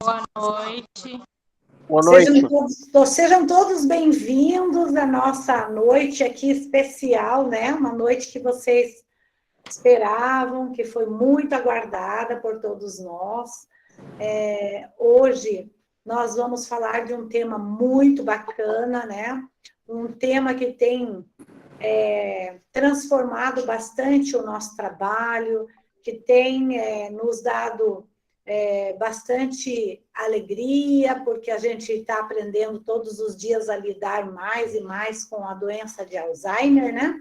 Boa noite. Boa noite. Sejam todos bem-vindos à nossa noite aqui especial, né? Uma noite que vocês esperavam, que foi muito aguardada por todos nós. Hoje nós vamos falar de um tema muito bacana, né? Um tema que tem transformado bastante o nosso trabalho, que tem nos dado bastante alegria, porque a gente está aprendendo todos os dias a lidar mais e mais com a doença de Alzheimer, né?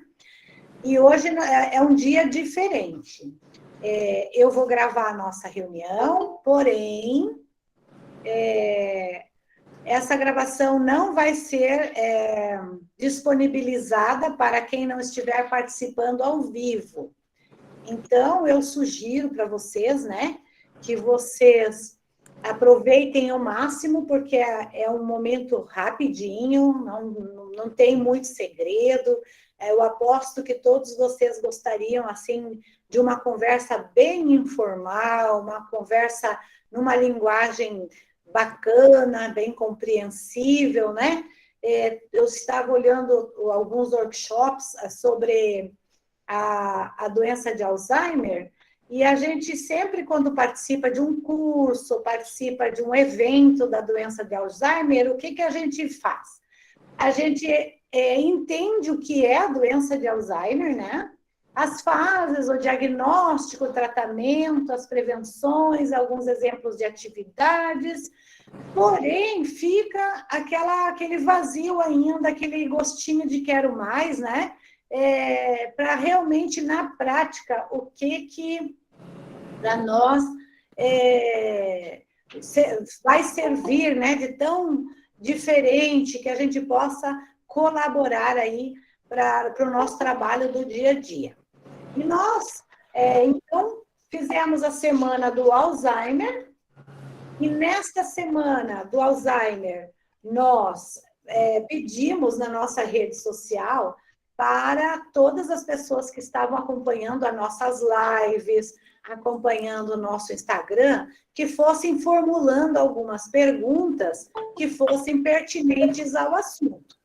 E hoje é um dia diferente. Eu vou gravar a nossa reunião, porém, essa gravação não vai ser disponibilizada para quem não estiver participando ao vivo. Então, eu sugiro para vocês, né, que vocês aproveitem ao máximo, porque é um momento rapidinho, não tem muito segredo. Eu aposto que todos vocês gostariam, assim, de uma conversa bem informal, uma conversa numa linguagem bacana, bem compreensível, né? Eu estava olhando alguns workshops sobre a doença de Alzheimer, e a gente sempre, quando participa de um curso, participa de um evento da doença de Alzheimer, o que a gente faz? A gente entende o que é a doença de Alzheimer, né? As fases, o diagnóstico, o tratamento, as prevenções, alguns exemplos de atividades, porém, fica aquele vazio ainda, aquele gostinho de quero mais, né? Para realmente, na prática, o que para nós vai servir, né, de tão diferente que a gente possa colaborar aí para o nosso trabalho do dia a dia. E nós, então, fizemos a semana do Alzheimer, e nesta semana do Alzheimer, nós pedimos na nossa rede social para todas as pessoas que estavam acompanhando as nossas lives, acompanhando o nosso Instagram, que fossem formulando algumas perguntas que fossem pertinentes ao assunto.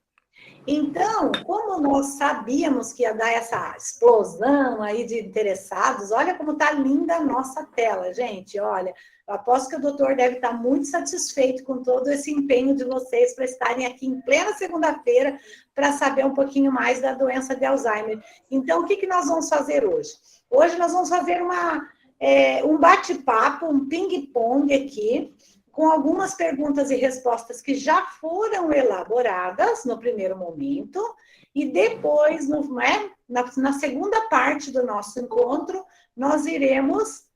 Então, como nós sabíamos que ia dar essa explosão aí de interessados, olha como está linda a nossa tela, gente, olha, eu aposto que o doutor deve estar muito satisfeito com todo esse empenho de vocês para estarem aqui em plena segunda-feira para saber um pouquinho mais da doença de Alzheimer. Então, o que nós vamos fazer hoje? Hoje nós vamos fazer um bate-papo, um ping-pong aqui, com algumas perguntas e respostas que já foram elaboradas no primeiro momento, e depois, na segunda parte do nosso encontro, nós iremos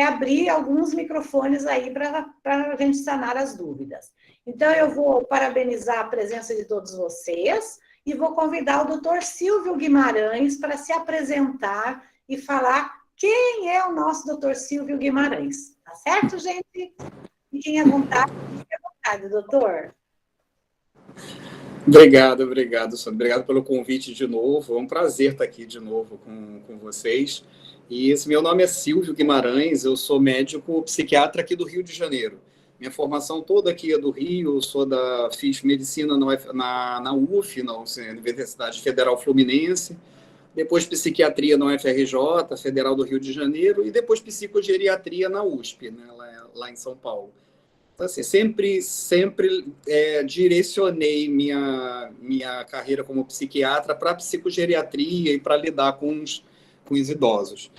abrir alguns microfones aí para a gente sanar as dúvidas. Então, eu vou parabenizar a presença de todos vocês e vou convidar o doutor Silvio Guimarães para se apresentar e falar quem é o nosso doutor Silvio Guimarães. Tá certo, gente? Fiquem à vontade, doutor. Obrigado, Sandra. Obrigado pelo convite de novo. É um prazer estar aqui de novo com vocês. E meu nome é Silvio Guimarães, eu sou médico psiquiatra aqui do Rio de Janeiro. Minha formação toda aqui é do Rio, fiz medicina na UF, na Universidade Federal Fluminense, depois psiquiatria na UFRJ, Federal do Rio de Janeiro, e depois psicogeriatria na USP, né, lá em São Paulo. Então, assim, sempre direcionei minha carreira como psiquiatra para psicogeriatria e para lidar com os idosos.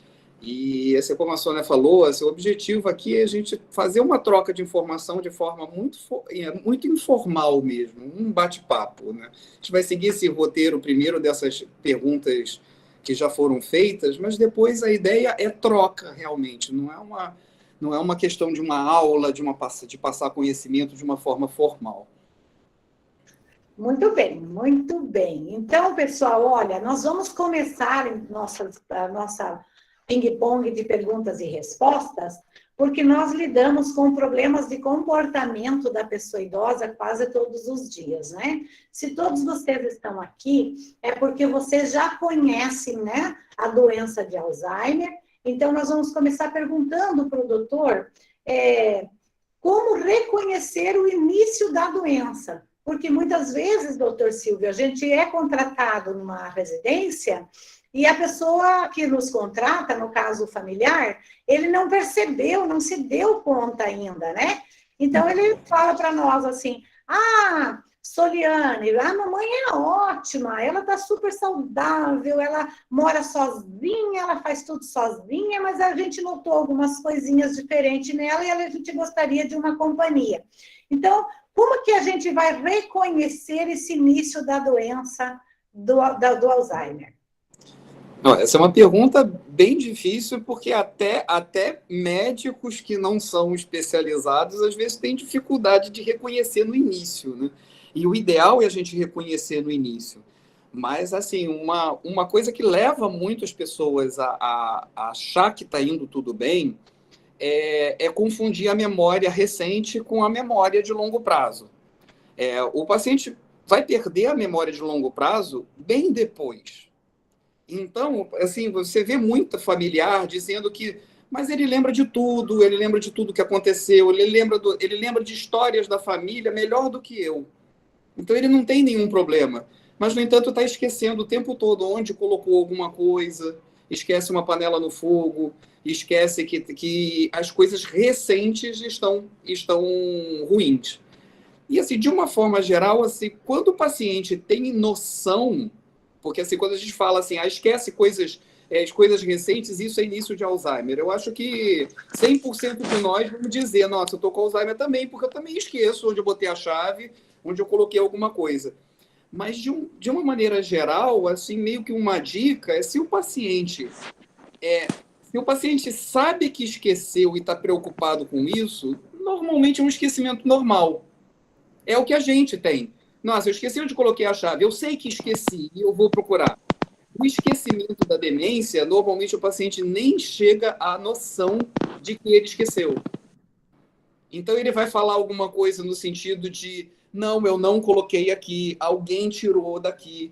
E, assim, como a Sônia falou, o objetivo aqui é a gente fazer uma troca de informação de forma muito informal mesmo, um bate-papo, né? A gente vai seguir esse roteiro primeiro dessas perguntas que já foram feitas, mas depois a ideia é troca, realmente, não é uma questão de uma aula, de passar conhecimento de uma forma formal. Muito bem, muito bem. Então, pessoal, olha, nós vamos começar a nossa ping-pong de perguntas e respostas, porque nós lidamos com problemas de comportamento da pessoa idosa quase todos os dias, né? Se todos vocês estão aqui, é porque vocês já conhecem, né, a doença de Alzheimer. Então, nós vamos começar perguntando para o doutor como reconhecer o início da doença. Porque muitas vezes, doutor Silvio, a gente é contratado numa residência e a pessoa que nos contrata, no caso familiar, ele não percebeu, não se deu conta ainda, né? Então, ele fala para nós assim, Soliane, a mamãe é ótima, ela está super saudável, ela mora sozinha, ela faz tudo sozinha, mas a gente notou algumas coisinhas diferentes nela e a gente gostaria de uma companhia. Então, como que a gente vai reconhecer esse início da doença do Alzheimer? Essa é uma pergunta bem difícil, porque até médicos que não são especializados, às vezes, têm dificuldade de reconhecer no início, né? E o ideal é a gente reconhecer no início. Mas, assim, uma coisa que leva muitas pessoas a achar que está indo tudo bem é confundir a memória recente com a memória de longo prazo. O paciente vai perder a memória de longo prazo bem depois. Então, assim, você vê muito familiar dizendo que, mas ele lembra de tudo que aconteceu, ele lembra de histórias da família melhor do que eu. Então, ele não tem nenhum problema. Mas, no entanto, está esquecendo o tempo todo onde colocou alguma coisa, esquece uma panela no fogo, esquece que as coisas recentes estão ruins. E, assim, de uma forma geral, assim, quando o paciente tem noção, porque, assim, quando a gente fala assim, esquece as coisas recentes, isso é início de Alzheimer. Eu acho que 100% de nós vamos dizer, nossa, eu estou com Alzheimer também, porque eu também esqueço onde eu botei a chave, onde eu coloquei alguma coisa. Mas, de uma maneira geral, assim, meio que uma dica é se o paciente sabe que esqueceu e está preocupado com isso, normalmente é um esquecimento normal. É o que a gente tem. Nossa, eu esqueci onde coloquei a chave. Eu sei que esqueci e eu vou procurar. O esquecimento da demência, normalmente o paciente nem chega à noção de que ele esqueceu. Então, ele vai falar alguma coisa no sentido de não, eu não coloquei aqui, alguém tirou daqui.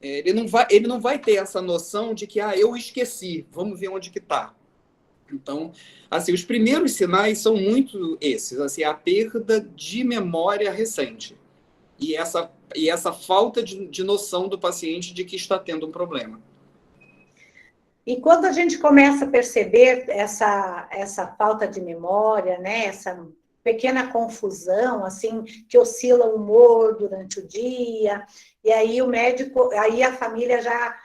Ele não vai ter essa noção de que eu esqueci, vamos ver onde que está. Então, assim, os primeiros sinais são muito esses, assim, a perda de memória recente. E essa falta de noção do paciente de que está tendo um problema. E quando a gente começa a perceber essa falta de memória, né, essa pequena confusão, assim, que oscila o humor durante o dia, e aí o médico, aí a família já,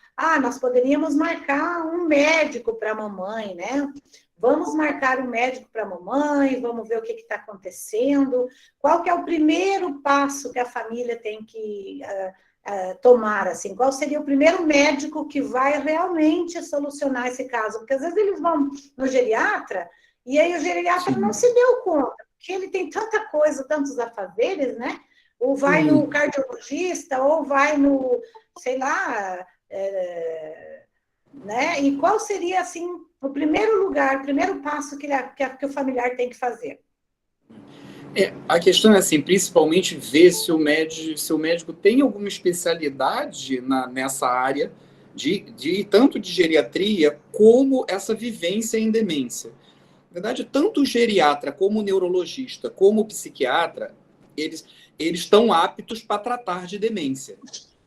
nós poderíamos marcar um médico para a mamãe, né? Vamos marcar um médico para a mamãe, vamos ver o que está acontecendo. Qual que é o primeiro passo que a família tem que tomar, assim? Qual seria o primeiro médico que vai realmente solucionar esse caso? Porque às vezes eles vão no geriatra e aí o geriatra não se deu conta, porque ele tem tanta coisa, tantos afazeres, né? Ou vai no cardiologista, ou vai no, sei lá, né? E qual seria, assim, o primeiro lugar, o primeiro passo que o familiar tem que fazer? A questão é assim, principalmente ver se o médico tem alguma especialidade nessa área tanto de geriatria como essa vivência em demência. Na verdade, tanto o geriatra como o neurologista como o psiquiatra, eles estão aptos para tratar de demência.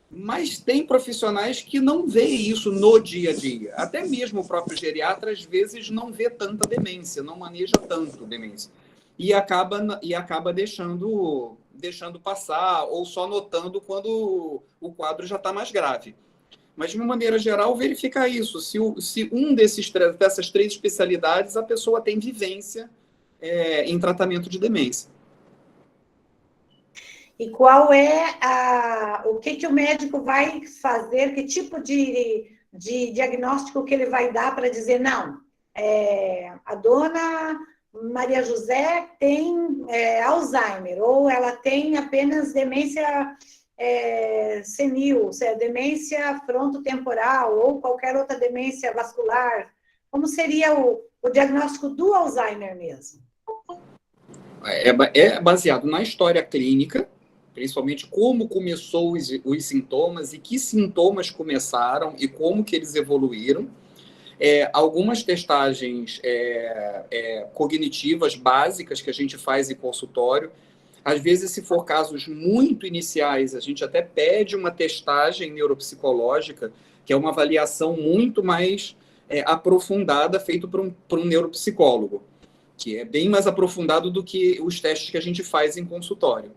Mas tem profissionais que não veem isso no dia a dia. Até mesmo o próprio geriatra, às vezes, não vê tanta demência, não maneja tanto demência. E acaba deixando passar, ou só notando quando o quadro já está mais grave. Mas, de uma maneira geral, verificar isso. Se dessas 3 especialidades, a pessoa tem vivência em tratamento de demência. E qual é o que o médico vai fazer, que tipo de diagnóstico que ele vai dar para dizer, não, a dona Maria José tem Alzheimer, ou ela tem apenas demência senil, demência frontotemporal, ou qualquer outra demência vascular. Como seria o diagnóstico do Alzheimer mesmo? É baseado na história clínica, principalmente como começou os sintomas e que sintomas começaram e como que eles evoluíram. algumas testagens cognitivas básicas que a gente faz em consultório. Às vezes, se for casos muito iniciais, a gente até pede uma testagem neuropsicológica, que é uma avaliação muito mais aprofundada, feita por um neuropsicólogo, que é bem mais aprofundado do que os testes que a gente faz em consultório.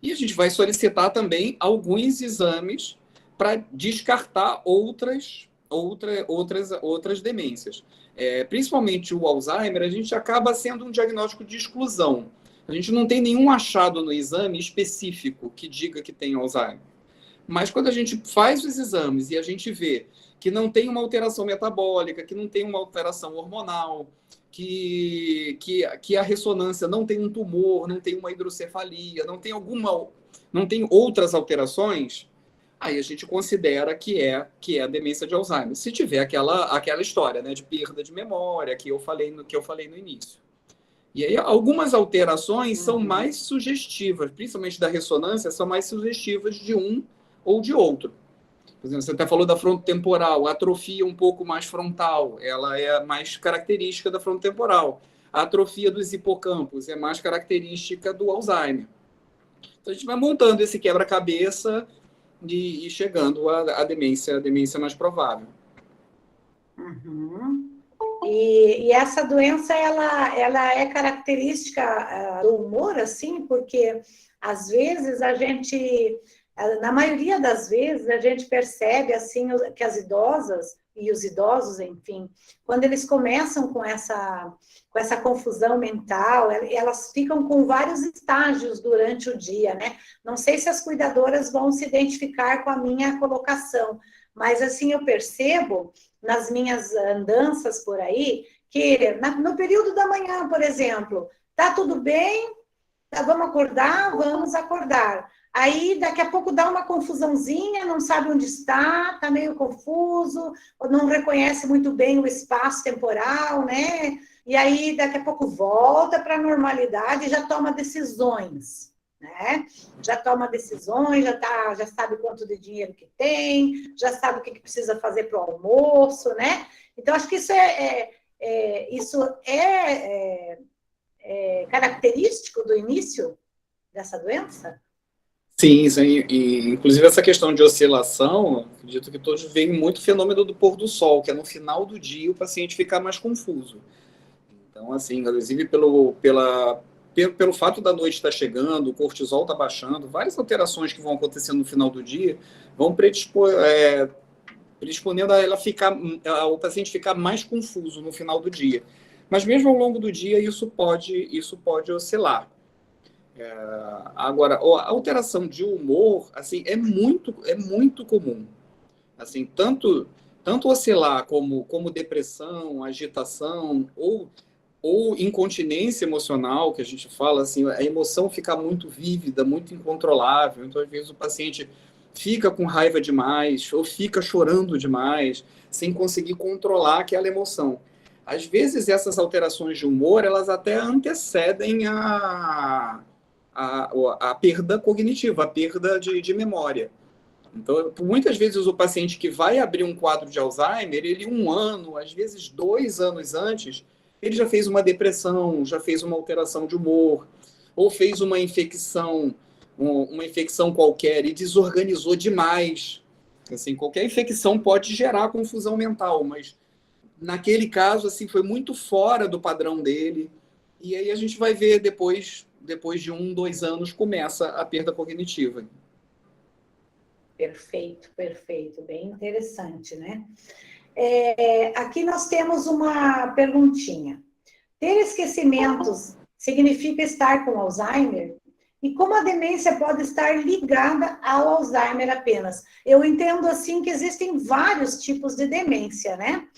E a gente vai solicitar também alguns exames para descartar outras demências. Principalmente o Alzheimer, a gente acaba sendo um diagnóstico de exclusão. A gente não tem nenhum achado no exame específico que diga que tem Alzheimer. Mas quando a gente faz os exames e a gente vê que não tem uma alteração metabólica, que não tem uma alteração hormonal, que a ressonância não tem um tumor, não tem uma hidrocefalia, não tem outras alterações, aí a gente considera que é a demência de Alzheimer. Se tiver aquela história, né, de perda de memória que eu falei no início. E aí algumas alterações são mais sugestivas, principalmente da ressonância, são mais sugestivas de um ou de outro. Por exemplo, você até falou da frontotemporal, a atrofia um pouco mais frontal, ela é mais característica da frontotemporal. A atrofia dos hipocampos é mais característica do Alzheimer. Então a gente vai montando esse quebra-cabeça e chegando à demência mais provável. Uhum. E essa doença, ela é característica do humor, assim, porque às vezes na maioria das vezes, a gente percebe, assim, que as idosas e os idosos, enfim, quando eles começam com essa confusão mental, elas ficam com vários estágios durante o dia, né? Não sei se as cuidadoras vão se identificar com a minha colocação, mas, assim, eu percebo nas minhas andanças por aí, que no período da manhã, por exemplo, tá tudo bem, vamos acordar. Aí, daqui a pouco, dá uma confusãozinha, não sabe onde está meio confuso, ou não reconhece muito bem o espaço temporal, né? E aí, daqui a pouco, volta para a normalidade e já toma decisões, né? Já toma decisões, já sabe quanto de dinheiro que tem, já sabe o que precisa fazer para o almoço, né? Então, acho que isso é característico do início dessa doença? Sim, e, inclusive essa questão de oscilação, acredito que todos veem muito o fenômeno do pôr do sol, que é no final do dia o paciente ficar mais confuso. Então, assim, inclusive pelo fato da noite estar chegando, o cortisol está baixando, várias alterações que vão acontecendo no final do dia vão predisponendo o paciente ficar mais confuso no final do dia. Mas mesmo ao longo do dia, isso pode oscilar. Agora, a alteração de humor, assim, é muito comum. Assim, tanto oscilar como depressão, agitação ou incontinência emocional, que a gente fala, assim, a emoção fica muito vívida, muito incontrolável. Então, às vezes, o paciente fica com raiva demais ou fica chorando demais, sem conseguir controlar aquela emoção. Às vezes, essas alterações de humor, elas até antecedem a perda cognitiva, a perda de memória. Então, muitas vezes, o paciente que vai abrir um quadro de Alzheimer, ele 1 ano, às vezes 2 anos antes, ele já fez uma depressão, já fez uma alteração de humor, ou fez uma infecção qualquer e desorganizou demais. Assim, qualquer infecção pode gerar confusão mental, mas naquele caso, assim, foi muito fora do padrão dele. E aí a gente vai ver depois de 1, 2 anos, começa a perda cognitiva. Perfeito. Bem interessante, né? Aqui nós temos uma perguntinha. Ter esquecimentos significa estar com Alzheimer? E como a demência pode estar ligada ao Alzheimer apenas? Eu entendo, assim, que existem vários tipos de demência, né?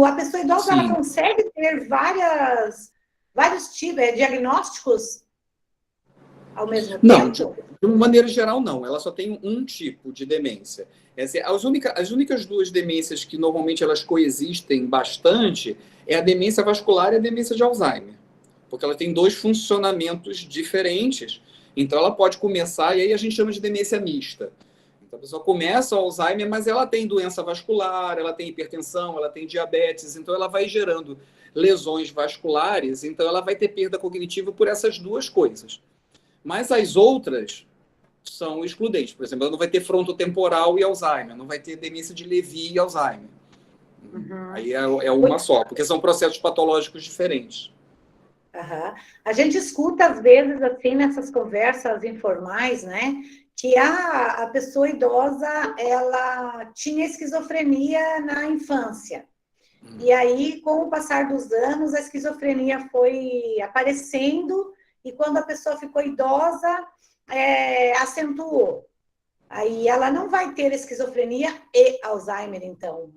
A pessoa idosa, ela consegue ter vários tipos, diagnósticos ao mesmo tempo? Não, de uma maneira geral, não. Ela só tem um tipo de demência. As únicas 2 demências que normalmente elas coexistem bastante é a demência vascular e a demência de Alzheimer. Porque ela tem 2 funcionamentos diferentes. Então, ela pode começar, e aí a gente chama de demência mista. Então, a pessoa começa o Alzheimer, mas ela tem doença vascular, ela tem hipertensão, ela tem diabetes, então ela vai gerando lesões vasculares, então ela vai ter perda cognitiva por essas duas coisas. Mas as outras são excludentes. Por exemplo, ela não vai ter frontotemporal e Alzheimer, não vai ter demência de Lewy e Alzheimer. Aí é uma só, porque são processos patológicos diferentes. Uhum. A gente escuta, às vezes, assim, nessas conversas informais, né, que a pessoa idosa, ela tinha esquizofrenia na infância. E aí, com o passar dos anos, a esquizofrenia foi aparecendo, e quando a pessoa ficou idosa, acentuou. Aí ela não vai ter esquizofrenia e Alzheimer, então.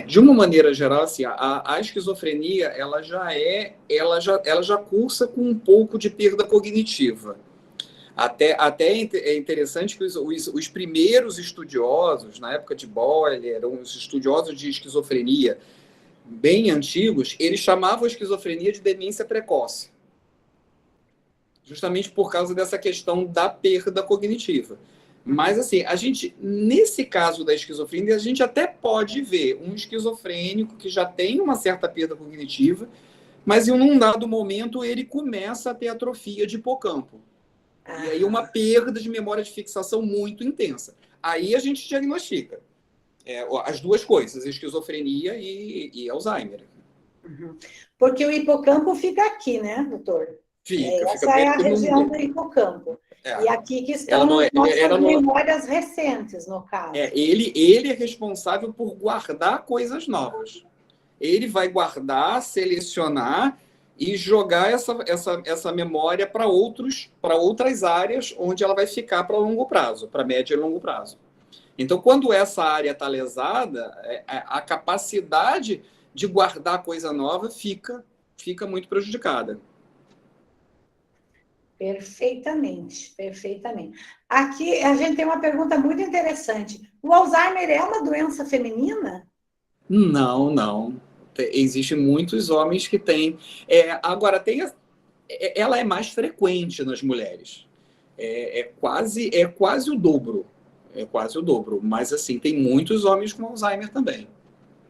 De uma maneira geral, assim, a esquizofrenia ela já cursa com um pouco de perda cognitiva. Até é interessante que os primeiros estudiosos, na época de Boyle, eram os estudiosos de esquizofrenia bem antigos, eles chamavam a esquizofrenia de demência precoce, justamente por causa dessa questão da perda cognitiva. Mas, assim, a gente, nesse caso da esquizofrenia, a gente até pode ver um esquizofrênico que já tem uma certa perda cognitiva, mas em um dado momento ele começa a ter atrofia de hipocampo. E aí uma perda de memória de fixação muito intensa. Aí a gente diagnostica as duas coisas, esquizofrenia e Alzheimer. Porque o hipocampo fica aqui, né, doutor? Essa é a região do hipocampo. E aqui que estão as nossas memórias recentes, no caso. Ele é responsável por guardar coisas novas. Ele vai guardar, selecionar e jogar essa memória para outras áreas onde ela vai ficar para longo prazo, para médio e longo prazo. Então, quando essa área está lesada, a capacidade de guardar coisa nova fica muito prejudicada. Perfeitamente, perfeitamente. Aqui a gente tem uma pergunta muito interessante. O Alzheimer é uma doença feminina? Não. Existem muitos homens que têm. Agora, ela é mais frequente nas mulheres. É quase o dobro. É quase o dobro. Mas, assim, tem muitos homens com Alzheimer também.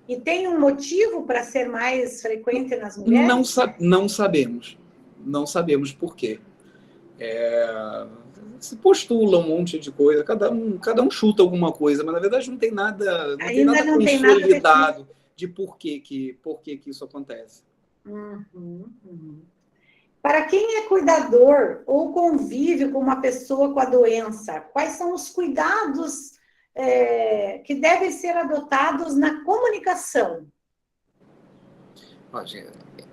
E tem um motivo para ser mais frequente nas mulheres? Não sabemos. Não sabemos por quê. Se postula um monte de coisa, cada um chuta alguma coisa, mas na verdade não tem nada consolidado de por que isso acontece. Para quem é cuidador ou convive com uma pessoa com a doença, quais são os cuidados que devem ser adotados na comunicação?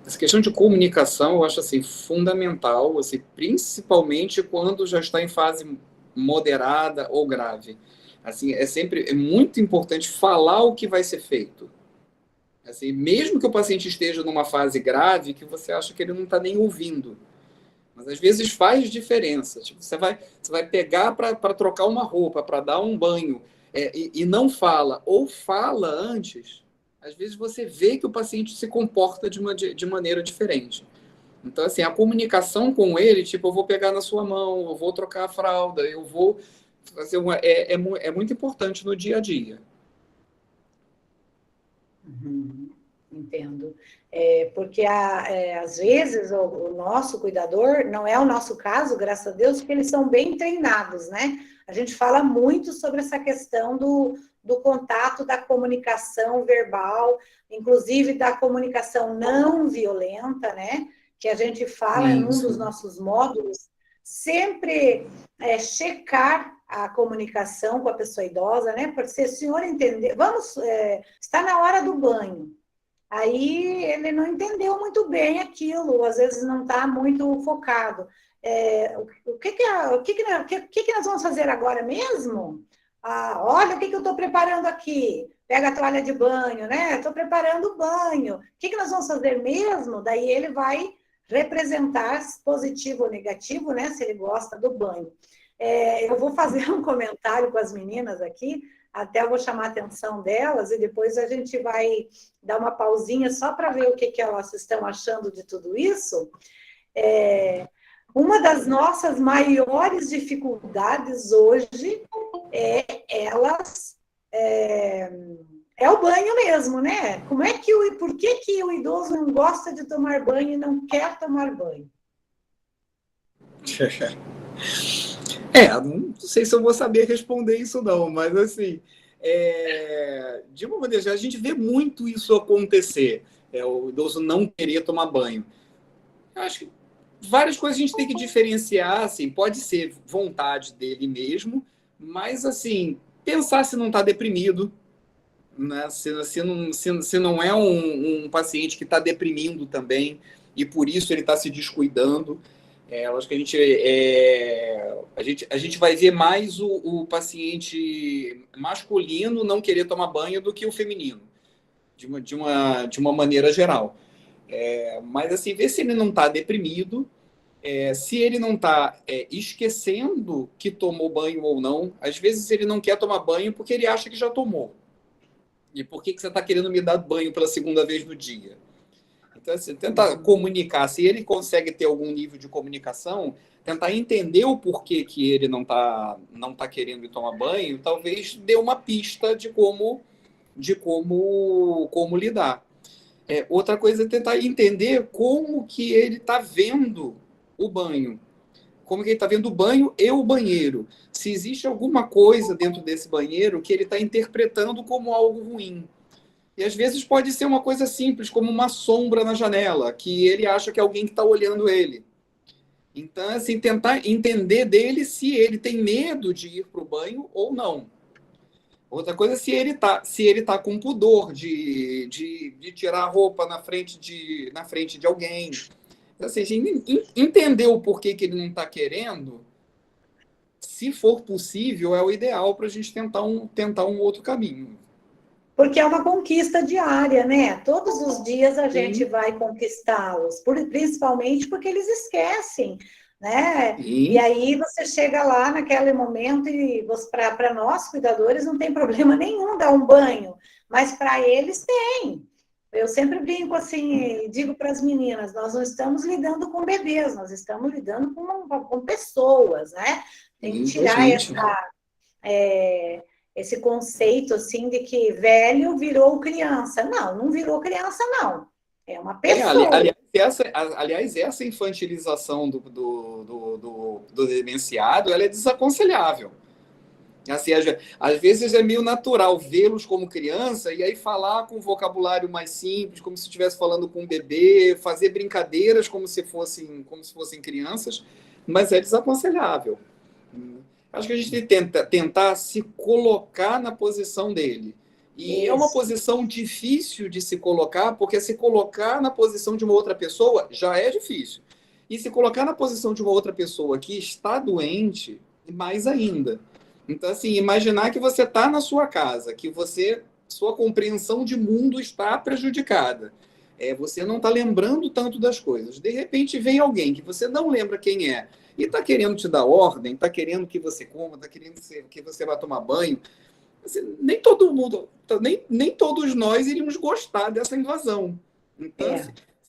Essa questão de comunicação eu acho assim, fundamental, assim, principalmente quando já está em fase moderada ou grave. Assim, é muito importante falar o que vai ser feito. Assim, mesmo que o paciente esteja numa fase grave, que você acha que ele não está nem ouvindo. Mas às vezes faz diferença. Tipo, você vai pegar para trocar uma roupa, para dar um banho, e não fala, ou fala antes. Às vezes você vê que o paciente se comporta de maneira diferente. Então, assim, a comunicação com ele, tipo, eu vou pegar na sua mão, eu vou trocar a fralda, eu vou fazer é muito importante no dia a dia. Entendo. Porque, às vezes, o nosso cuidador, não é o nosso caso, graças a Deus, porque eles são bem treinados, né? A gente fala muito sobre essa questão do contato, da comunicação verbal, inclusive da comunicação não violenta, né? Que a gente fala em um dos nossos módulos, sempre checar a comunicação com a pessoa idosa, né? Porque se o senhor entender, está na hora do banho, aí ele não entendeu muito bem aquilo, às vezes não está muito focado. O que nós vamos fazer agora mesmo? Olha o que eu estou preparando aqui. Pega a toalha de banho, né? Estou preparando o banho. O que nós vamos fazer mesmo? Daí ele vai representar positivo ou negativo, né? Se ele gosta do banho. Eu vou fazer um comentário com as meninas aqui, até eu vou chamar a atenção delas e depois a gente vai dar uma pausinha só para ver o que elas estão achando de tudo isso. Uma das nossas maiores dificuldades hoje elas é o banho mesmo, né? Por que o idoso não gosta de tomar banho e não quer tomar banho? Não sei se eu vou saber responder isso não, mas assim, de uma maneira geral, a gente vê muito isso acontecer, o idoso não querer tomar banho. Eu acho que várias coisas a gente tem que diferenciar, assim, pode ser vontade dele mesmo, mas assim, pensar se não está deprimido, né? Se não é um paciente que está deprimindo também, e por isso ele está se descuidando. Eu acho que a gente vai ver mais o paciente masculino não querer tomar banho do que o feminino, de uma maneira geral. Mas assim, ver se ele não está deprimido, se ele não está esquecendo que tomou banho ou não. Às vezes ele não quer tomar banho porque ele acha que já tomou. E por que você está querendo me dar banho pela segunda vez no dia? Então, assim, tentar comunicar. Se ele consegue ter algum nível de comunicação, tentar entender o porquê que ele não tá querendo ir tomar banho, talvez dê uma pista como lidar. Outra coisa é tentar entender como que ele está vendo o banho. Como que ele está vendo o banho e o banheiro. Se existe alguma coisa dentro desse banheiro que ele está interpretando como algo ruim. E às vezes pode ser uma coisa simples, como uma sombra na janela, que ele acha que é alguém que está olhando ele. Então, assim, tentar entender dele se ele tem medo de ir para o banho ou não. Outra coisa é se ele tá com pudor de tirar a roupa na frente de alguém. Então, assim, entender o porquê que ele não está querendo, se for possível, é o ideal para a gente tentar um outro caminho. Porque é uma conquista diária, né? Todos os dias a gente Sim. vai conquistá-los, principalmente porque eles esquecem, né? Sim. E aí você chega lá naquele momento e para nós, cuidadores, não tem problema nenhum dar um banho, mas para eles tem. Eu sempre brinco assim, digo para as meninas, nós não estamos lidando com bebês, nós estamos lidando com pessoas, né? Tem que tirar esse conceito assim de que velho virou criança. Não, não virou criança, não. É uma pessoa. Aliás, essa infantilização do demenciado, ela é desaconselhável. Assim, às vezes é meio natural vê-los como criança e aí falar com um vocabulário mais simples, como se estivesse falando com um bebê, fazer brincadeiras como se fossem crianças, mas é desaconselhável. Acho que a gente tem que tentar se colocar na posição dele. E Isso. É uma posição difícil de se colocar, porque se colocar na posição de uma outra pessoa já é difícil. E se colocar na posição de uma outra pessoa que está doente, mais ainda. Então, assim, imaginar que você está na sua casa, que sua compreensão de mundo está prejudicada. Você não está lembrando tanto das coisas. De repente vem alguém que você não lembra quem é, e está querendo te dar ordem, está querendo que você coma, está querendo que você vá tomar banho. Assim, nem todo mundo, nem todos nós iríamos gostar dessa invasão. Então,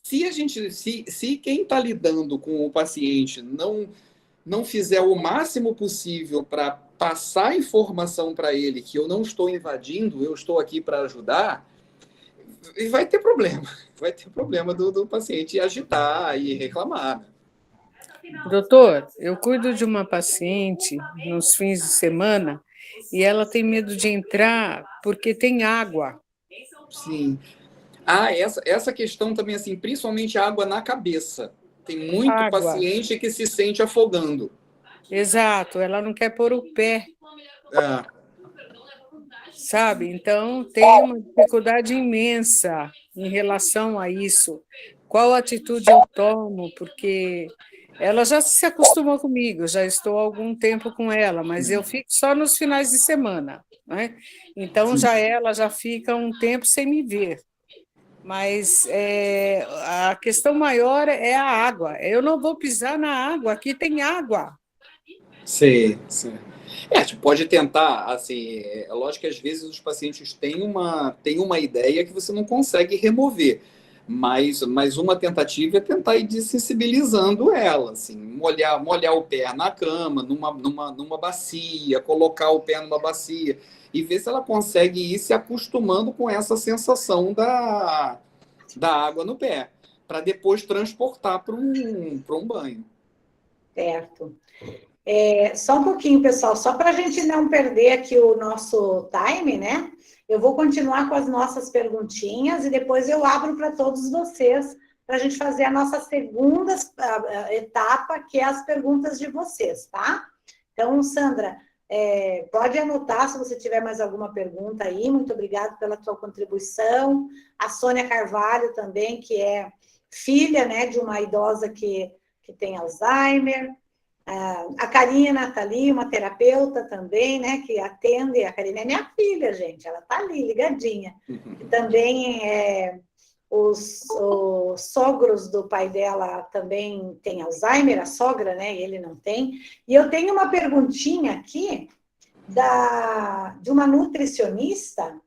se quem está lidando com o paciente não fizer o máximo possível para passar informação para ele que eu não estou invadindo, eu estou aqui para ajudar, vai ter problema. Vai ter problema do paciente agitar e reclamar. Doutor, eu cuido de uma paciente nos fins de semana e ela tem medo de entrar porque tem água. Sim. Essa questão também, assim, principalmente água na cabeça. Tem muito paciente que se sente afogando. Exato, ela não quer pôr o pé. Sabe? Então, tem uma dificuldade imensa em relação a isso. Qual atitude eu tomo? Porque ela já se acostumou comigo, já estou há algum tempo com ela, mas eu fico só nos finais de semana, né? Então, ela já fica um tempo sem me ver. Mas a questão maior é a água. Eu não vou pisar na água, aqui tem água. Sim. A gente pode tentar, assim, lógico que às vezes os pacientes têm uma ideia que você não consegue remover, mas uma tentativa é tentar ir desensibilizando ela, assim, molhar o pé na cama, numa bacia, colocar o pé numa bacia e ver se ela consegue ir se acostumando com essa sensação da água no pé, para depois transportar para um banho. Certo. Só um pouquinho, pessoal, só para a gente não perder aqui o nosso time, né? Eu vou continuar com as nossas perguntinhas e depois eu abro para todos vocês para a gente fazer a nossa segunda etapa, que é as perguntas de vocês, tá? Então, Sandra, pode anotar se você tiver mais alguma pergunta aí. Muito obrigada pela tua contribuição. A Sônia Carvalho também, que é filha, né, de uma idosa que tem Alzheimer. A Karina está ali, uma terapeuta também, né, que atende. A Karina é minha filha, gente, ela está ali, ligadinha. E também os sogros do pai dela também têm Alzheimer, a sogra, né, e ele não tem. E eu tenho uma perguntinha aqui de uma nutricionista,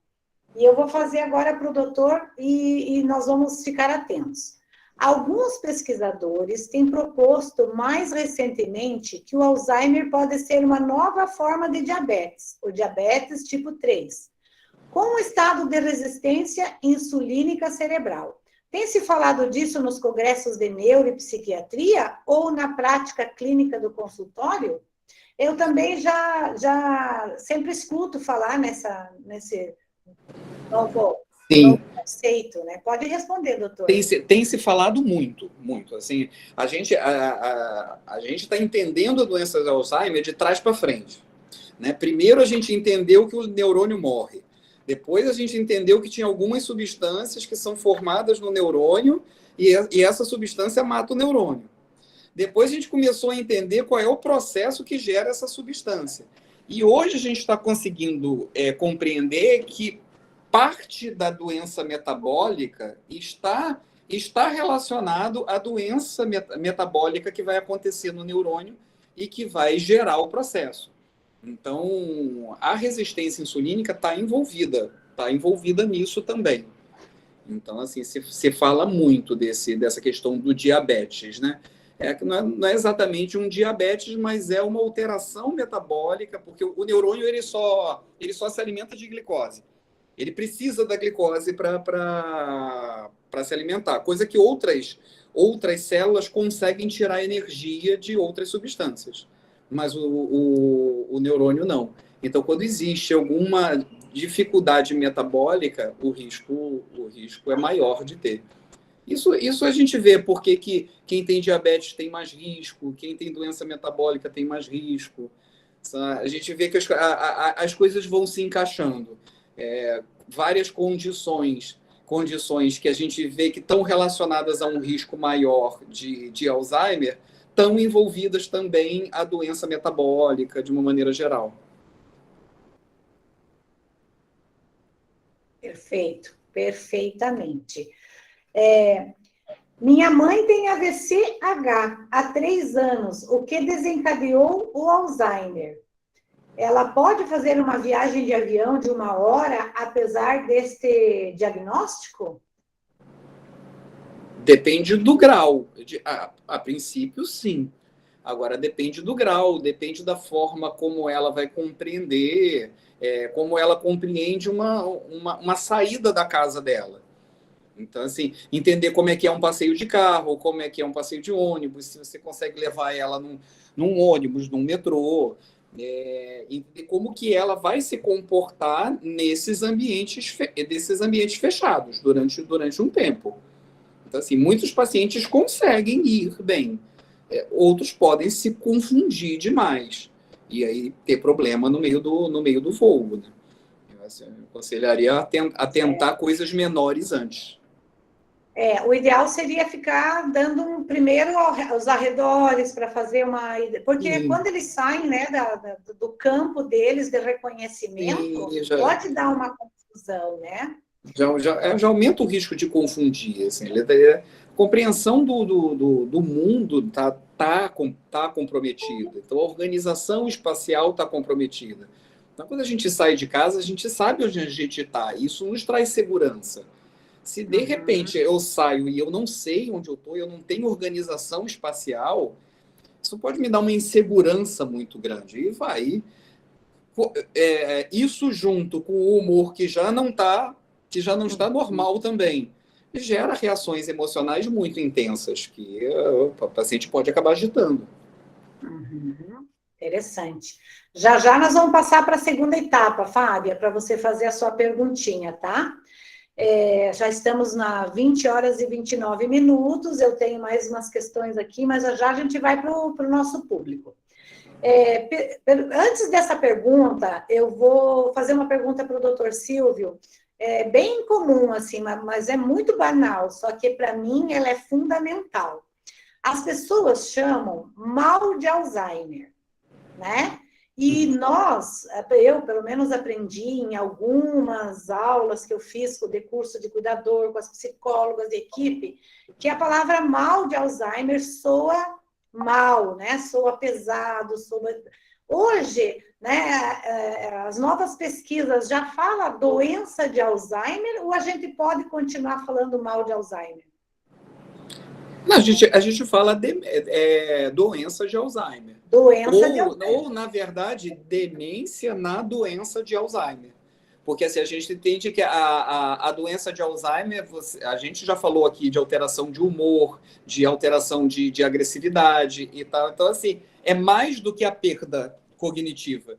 e eu vou fazer agora para o doutor e nós vamos ficar atentos. Alguns pesquisadores têm proposto mais recentemente que o Alzheimer pode ser uma nova forma de diabetes, o diabetes tipo 3, com um estado de resistência insulínica cerebral. Tem se falado disso nos congressos de neuropsiquiatria ou na prática clínica do consultório? Eu também já sempre escuto falar nesse novo conceito, né? Pode responder, doutor. Tem se falado muito. Assim, a gente está entendendo a doença de Alzheimer de trás para frente, né? Primeiro a gente entendeu que o neurônio morre. Depois a gente entendeu que tinha algumas substâncias que são formadas no neurônio e essa substância mata o neurônio. Depois a gente começou a entender qual é o processo que gera essa substância. E hoje a gente está conseguindo compreender que parte da doença metabólica está relacionado à doença metabólica que vai acontecer no neurônio e que vai gerar o processo. Então, a resistência insulínica está envolvida nisso também. Então, assim, se fala muito dessa questão do diabetes, né? Não é exatamente um diabetes, mas é uma alteração metabólica, porque o neurônio ele só se alimenta de glicose. Ele precisa da glicose para se alimentar, coisa que outras células conseguem tirar energia de outras substâncias, mas o neurônio não. Então, quando existe alguma dificuldade metabólica, o risco é maior de ter. Isso a gente vê porque que quem tem diabetes tem mais risco, quem tem doença metabólica tem mais risco. A gente vê que as coisas vão se encaixando. Várias condições que a gente vê que estão relacionadas a um risco maior de Alzheimer estão envolvidas também a doença metabólica de uma maneira geral. Perfeito, perfeitamente. Minha mãe tem AVC-H há 3 anos, o que desencadeou o Alzheimer. Ela pode fazer uma viagem de avião de 1 hora, apesar deste diagnóstico? Depende do grau. A princípio, sim. Agora, depende do grau, depende da forma como ela vai compreender, como ela compreende uma saída da casa dela. Então, assim, entender como é que é um passeio de carro, como é que é um passeio de ônibus, se você consegue levar ela num ônibus, num metrô, e como que ela vai se comportar nesses ambientes fechados durante um tempo. Então, assim, muitos pacientes conseguem ir bem, outros podem se confundir demais e aí ter problema no meio do voo, né? Eu aconselharia a tentar coisas menores antes. O ideal seria ficar dando primeiro aos arredores para fazer uma... Porque quando eles saem, né, do campo deles de reconhecimento, pode dar uma confusão, né? Já aumenta o risco de confundir. Assim, a compreensão do mundo tá comprometida. Então, a organização espacial está comprometida. Então, quando a gente sai de casa, a gente sabe onde a gente está. Isso nos traz segurança. Se de repente eu saio e eu não sei onde eu estou, eu não tenho organização espacial, isso pode me dar uma insegurança muito grande. E vai. Isso junto com o humor que já não está normal também, gera reações emocionais muito intensas que o paciente pode acabar agitando. Interessante. Já já nós vamos passar para a segunda etapa, Fábia, para você fazer a sua perguntinha, tá? Já estamos na 20 horas e 29 minutos, eu tenho mais umas questões aqui, mas já a gente vai para o nosso público. Antes dessa pergunta, eu vou fazer uma pergunta para o doutor Silvio, bem comum, assim, mas é muito banal, só que para mim ela é fundamental. As pessoas chamam mal de Alzheimer, né? E eu pelo menos aprendi em algumas aulas que eu fiz com o curso de cuidador, com as psicólogas de equipe, que a palavra mal de Alzheimer soa mal, né? Soa pesado, soa... Hoje, né, as novas pesquisas já falam doença de Alzheimer ou a gente pode continuar falando mal de Alzheimer? Não, a gente fala doença de Alzheimer. Doença de Alzheimer. Ou, na verdade, demência na doença de Alzheimer. Porque assim, a gente entende que a doença de Alzheimer, a gente já falou aqui de alteração de humor, de alteração de agressividade e tal. Então, assim, é mais do que a perda cognitiva.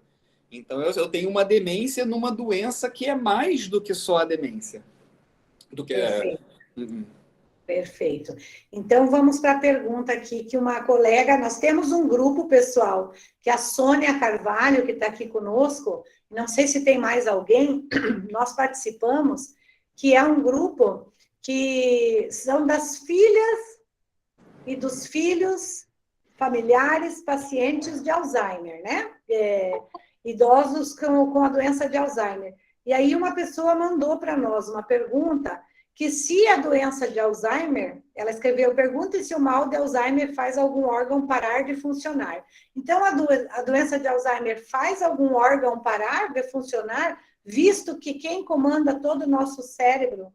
Então, eu tenho uma demência numa doença que é mais do que só a demência. Perfeito. Perfeito. Então, vamos para a pergunta aqui que uma colega... Nós temos um grupo, pessoal, que a Sônia Carvalho, que está aqui conosco, não sei se tem mais alguém, nós participamos, que é um grupo que são das filhas e dos filhos familiares pacientes de Alzheimer, né? Idosos com a doença de Alzheimer. E aí uma pessoa mandou para nós uma pergunta... que se a doença de Alzheimer, ela escreveu, pergunta se o mal de Alzheimer faz algum órgão parar de funcionar. Então, a doença de Alzheimer faz algum órgão parar de funcionar, visto que quem comanda todo o nosso cérebro?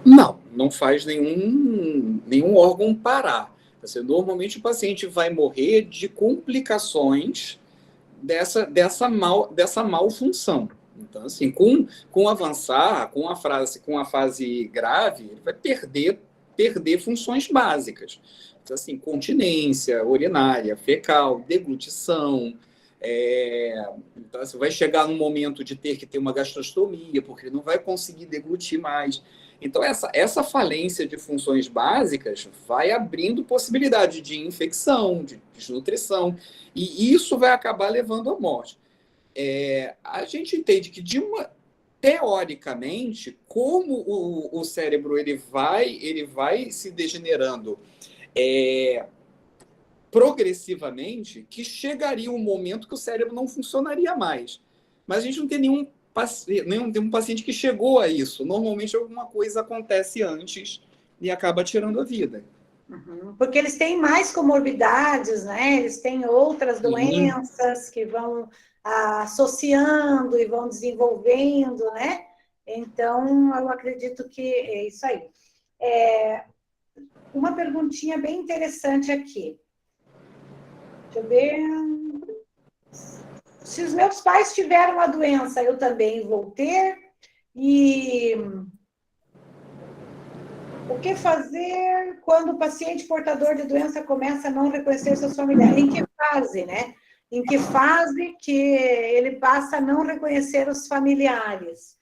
Não faz nenhum órgão parar. Normalmente o paciente vai morrer de complicações dessa malfunção. Então, assim, com avançar, com a fase grave, ele vai perder funções básicas. Então, assim, continência urinária, fecal, deglutição. Então, assim, vai chegar num momento de ter que ter uma gastrostomia, porque ele não vai conseguir deglutir mais. Então, essa falência de funções básicas vai abrindo possibilidade de infecção, de desnutrição, e isso vai acabar levando à morte. A gente entende que, teoricamente, como o cérebro ele vai se degenerando progressivamente, que chegaria um momento que o cérebro não funcionaria mais. Mas a gente não tem nenhum paciente que chegou a isso. Normalmente, alguma coisa acontece antes e acaba tirando a vida. Porque eles têm mais comorbidades, né? Eles têm outras doenças que vão associando e vão desenvolvendo, né? Então, eu acredito que é isso aí. Uma perguntinha bem interessante aqui. Deixa eu ver. Se os meus pais tiveram a doença, eu também vou ter? E o que fazer quando o paciente portador de doença começa a não reconhecer seus familiares? Em que fase, né? Em que fase que ele passa a não reconhecer os familiares?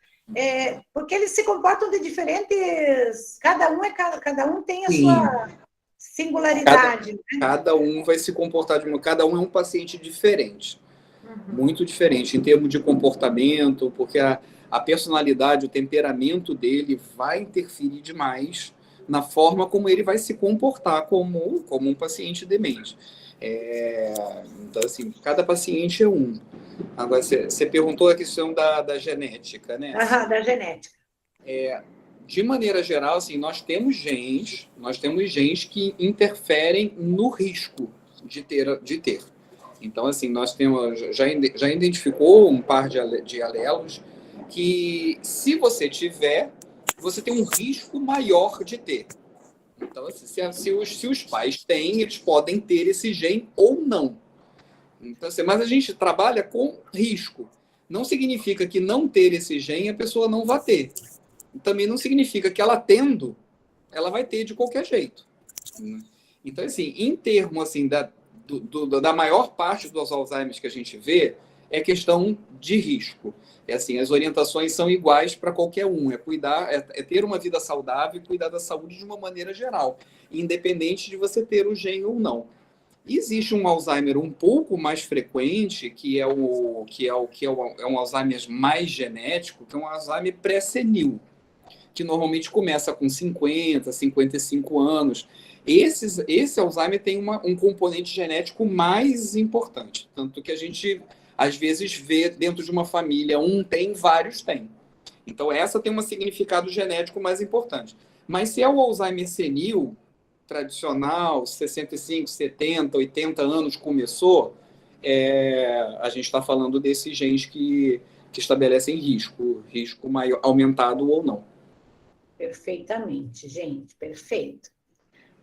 Porque eles se comportam de diferentes... Cada um tem a sua singularidade. Cada um vai se comportar cada um é um paciente diferente. Muito diferente em termos de comportamento, porque a personalidade, o temperamento dele vai interferir demais na forma como ele vai se comportar como um paciente demente. Então, assim, cada paciente é um. Agora, você perguntou a questão da genética, né? Da genética. De maneira geral, assim, nós temos genes que interferem no risco de ter. Então, assim, nós temos, já identificou um par de alelos que, se você tiver, você tem um risco maior de ter. Então, assim, se os pais têm, eles podem ter esse gene ou não. Então, assim, mas a gente trabalha com risco. Não significa que não ter esse gene a pessoa não vai ter. Também não significa que ela tendo, ela vai ter de qualquer jeito. Então, assim, em termos assim, da maior parte dos Alzheimer que a gente vê, é questão de risco. Assim, as orientações são iguais para qualquer um. É cuidar, é ter uma vida saudável e cuidar da saúde de uma maneira geral, independente de você ter o gene ou não. Existe um Alzheimer um pouco mais frequente, é um Alzheimer mais genético, que é um Alzheimer pré-senil, que normalmente começa com 50, 55 anos. Esse Alzheimer tem um componente genético mais importante, tanto que a gente, às vezes, vê dentro de uma família, um tem, vários têm. Então, essa tem um significado genético mais importante. Mas se é o Alzheimer senil, tradicional, 65, 70, 80 anos começou, a gente está falando desses genes que estabelecem risco maior, aumentado ou não. Perfeitamente, gente, perfeito.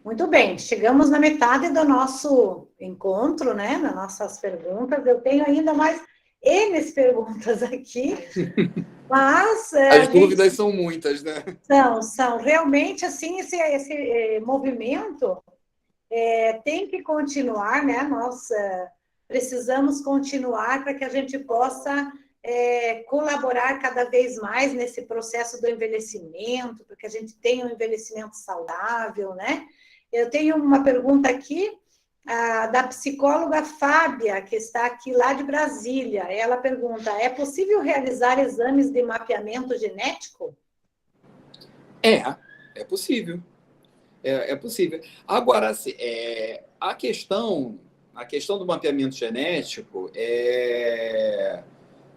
Muito bem, chegamos na metade do nosso encontro, né? Nas nossas perguntas. Eu tenho ainda mais N perguntas aqui, mas... As dúvidas são muitas, né? São. Realmente, assim, esse movimento tem que continuar, né? Nós precisamos continuar para que a gente possa colaborar cada vez mais nesse processo do envelhecimento, para que a gente tenha um envelhecimento saudável, né? Eu tenho uma pergunta aqui da psicóloga Fábia, que está aqui lá de Brasília. Ela pergunta: é possível realizar exames de mapeamento genético? É possível. É possível. Agora, assim, a questão do mapeamento genético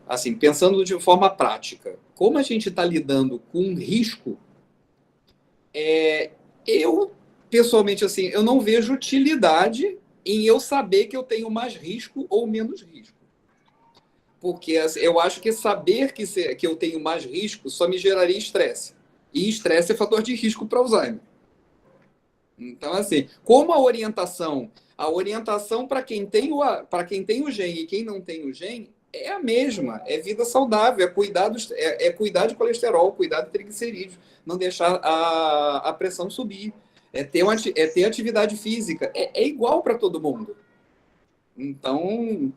assim, pensando de forma prática, como a gente está lidando com risco, eu, pessoalmente, assim, eu não vejo utilidade em eu saber que eu tenho mais risco ou menos risco. Porque assim, eu acho que saber que eu tenho mais risco só me geraria estresse. E estresse é fator de risco para Alzheimer. Então, assim, como a orientação para quem tem o gene e quem não tem o gene é a mesma, é vida saudável, é cuidar de colesterol, cuidar de triglicerídeos, não deixar a pressão subir, ter atividade física, é igual para todo mundo. Então,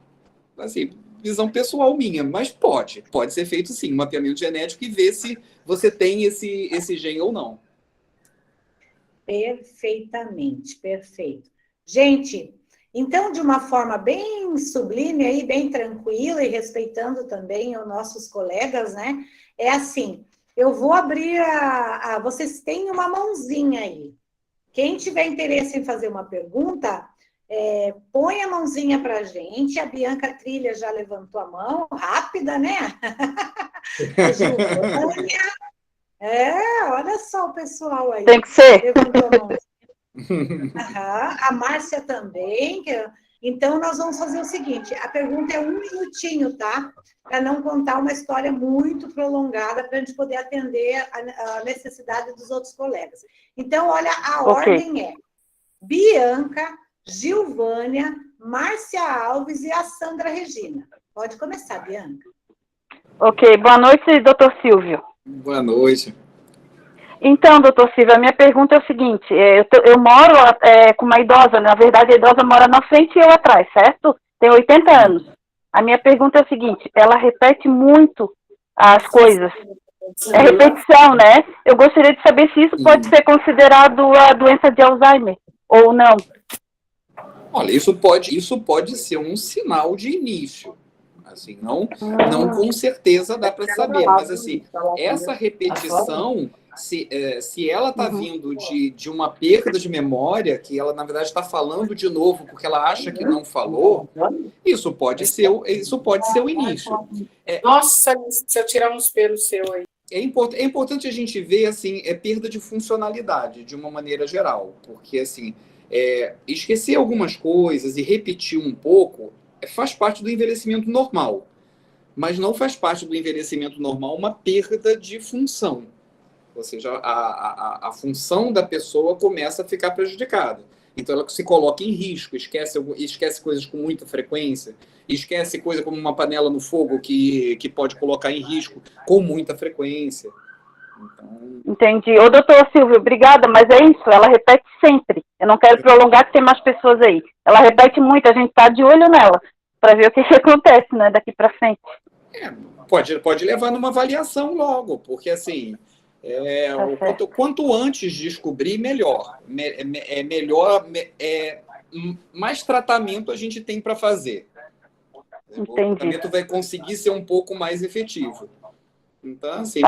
assim, visão pessoal minha, mas pode ser feito sim, um mapeamento genético e ver se você tem esse gene ou não. Perfeitamente, perfeito. Gente, então, de uma forma bem sublime, aí, bem tranquila e respeitando também os nossos colegas, né? É assim, eu vou abrir vocês têm uma mãozinha aí. Quem tiver interesse em fazer uma pergunta, põe a mãozinha para a gente. A Bianca Trilha já levantou a mão, rápida, né? A Giovânia. Olha só o pessoal aí. Tem que ser. Levantou a mão. A Márcia também. Então, nós vamos fazer o seguinte: a pergunta é 1 minutinho, tá? Para não contar uma história muito prolongada, para a gente poder atender a necessidade dos outros colegas. Então, olha, a ordem é Bianca, Gilvânia, Márcia Alves e a Sandra Regina. Pode começar, Bianca. Ok, boa noite, doutor Silvio. Boa noite. Então, doutor Silvio, a minha pergunta é o seguinte: eu moro com uma idosa, na verdade a idosa mora na frente e eu atrás, certo? Tem 80 anos. A minha pergunta é o seguinte: ela repete muito as coisas. É repetição, né? Eu gostaria de saber se isso pode ser considerado a doença de Alzheimer ou não. Olha, isso pode ser um sinal de início. Assim, não com certeza dá para saber, mas assim, essa repetição, se ela está vindo de uma perda de memória, que ela na verdade está falando de novo porque ela acha que não falou, isso pode ser o início. Nossa, se eu tirar uns pelos seu aí. É importante a gente ver assim, perda de funcionalidade de uma maneira geral, porque assim, esquecer algumas coisas e repetir um pouco faz parte do envelhecimento normal, mas não faz parte do envelhecimento normal uma perda de função. ou seja, a função da pessoa começa a ficar prejudicada. Então, ela se coloca em risco, esquece coisas com muita frequência, esquece coisa como uma panela no fogo que pode colocar em risco com muita frequência. Então... Entendi. Ô, doutor Silvio, obrigada, mas é isso, ela repete sempre. Eu não quero prolongar, que tem mais pessoas aí. Ela repete muito, a gente está de olho nela, para ver o que acontece, né, daqui para frente. Pode levar numa avaliação logo, porque assim, quanto antes descobrir, melhor. Mais tratamento a gente tem para fazer. Entendi. O tratamento vai conseguir ser um pouco mais efetivo. Então, assim,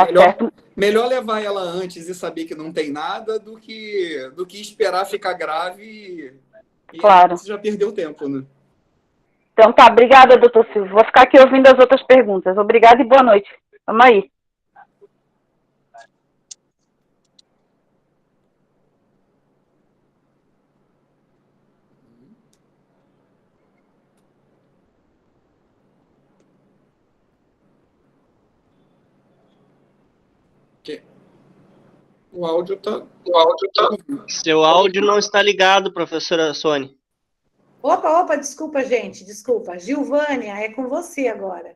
melhor levar ela antes e saber que não tem nada do que esperar ficar grave e claro. Você já perdeu tempo, né? Então tá, obrigada, doutor Silvio. Vou ficar aqui ouvindo as outras perguntas. Obrigada e boa noite. Vamos aí. O áudio tá... Seu áudio não está ligado, professora Sônia. Opa, desculpa, gente, desculpa. Gilvânia, é com você agora.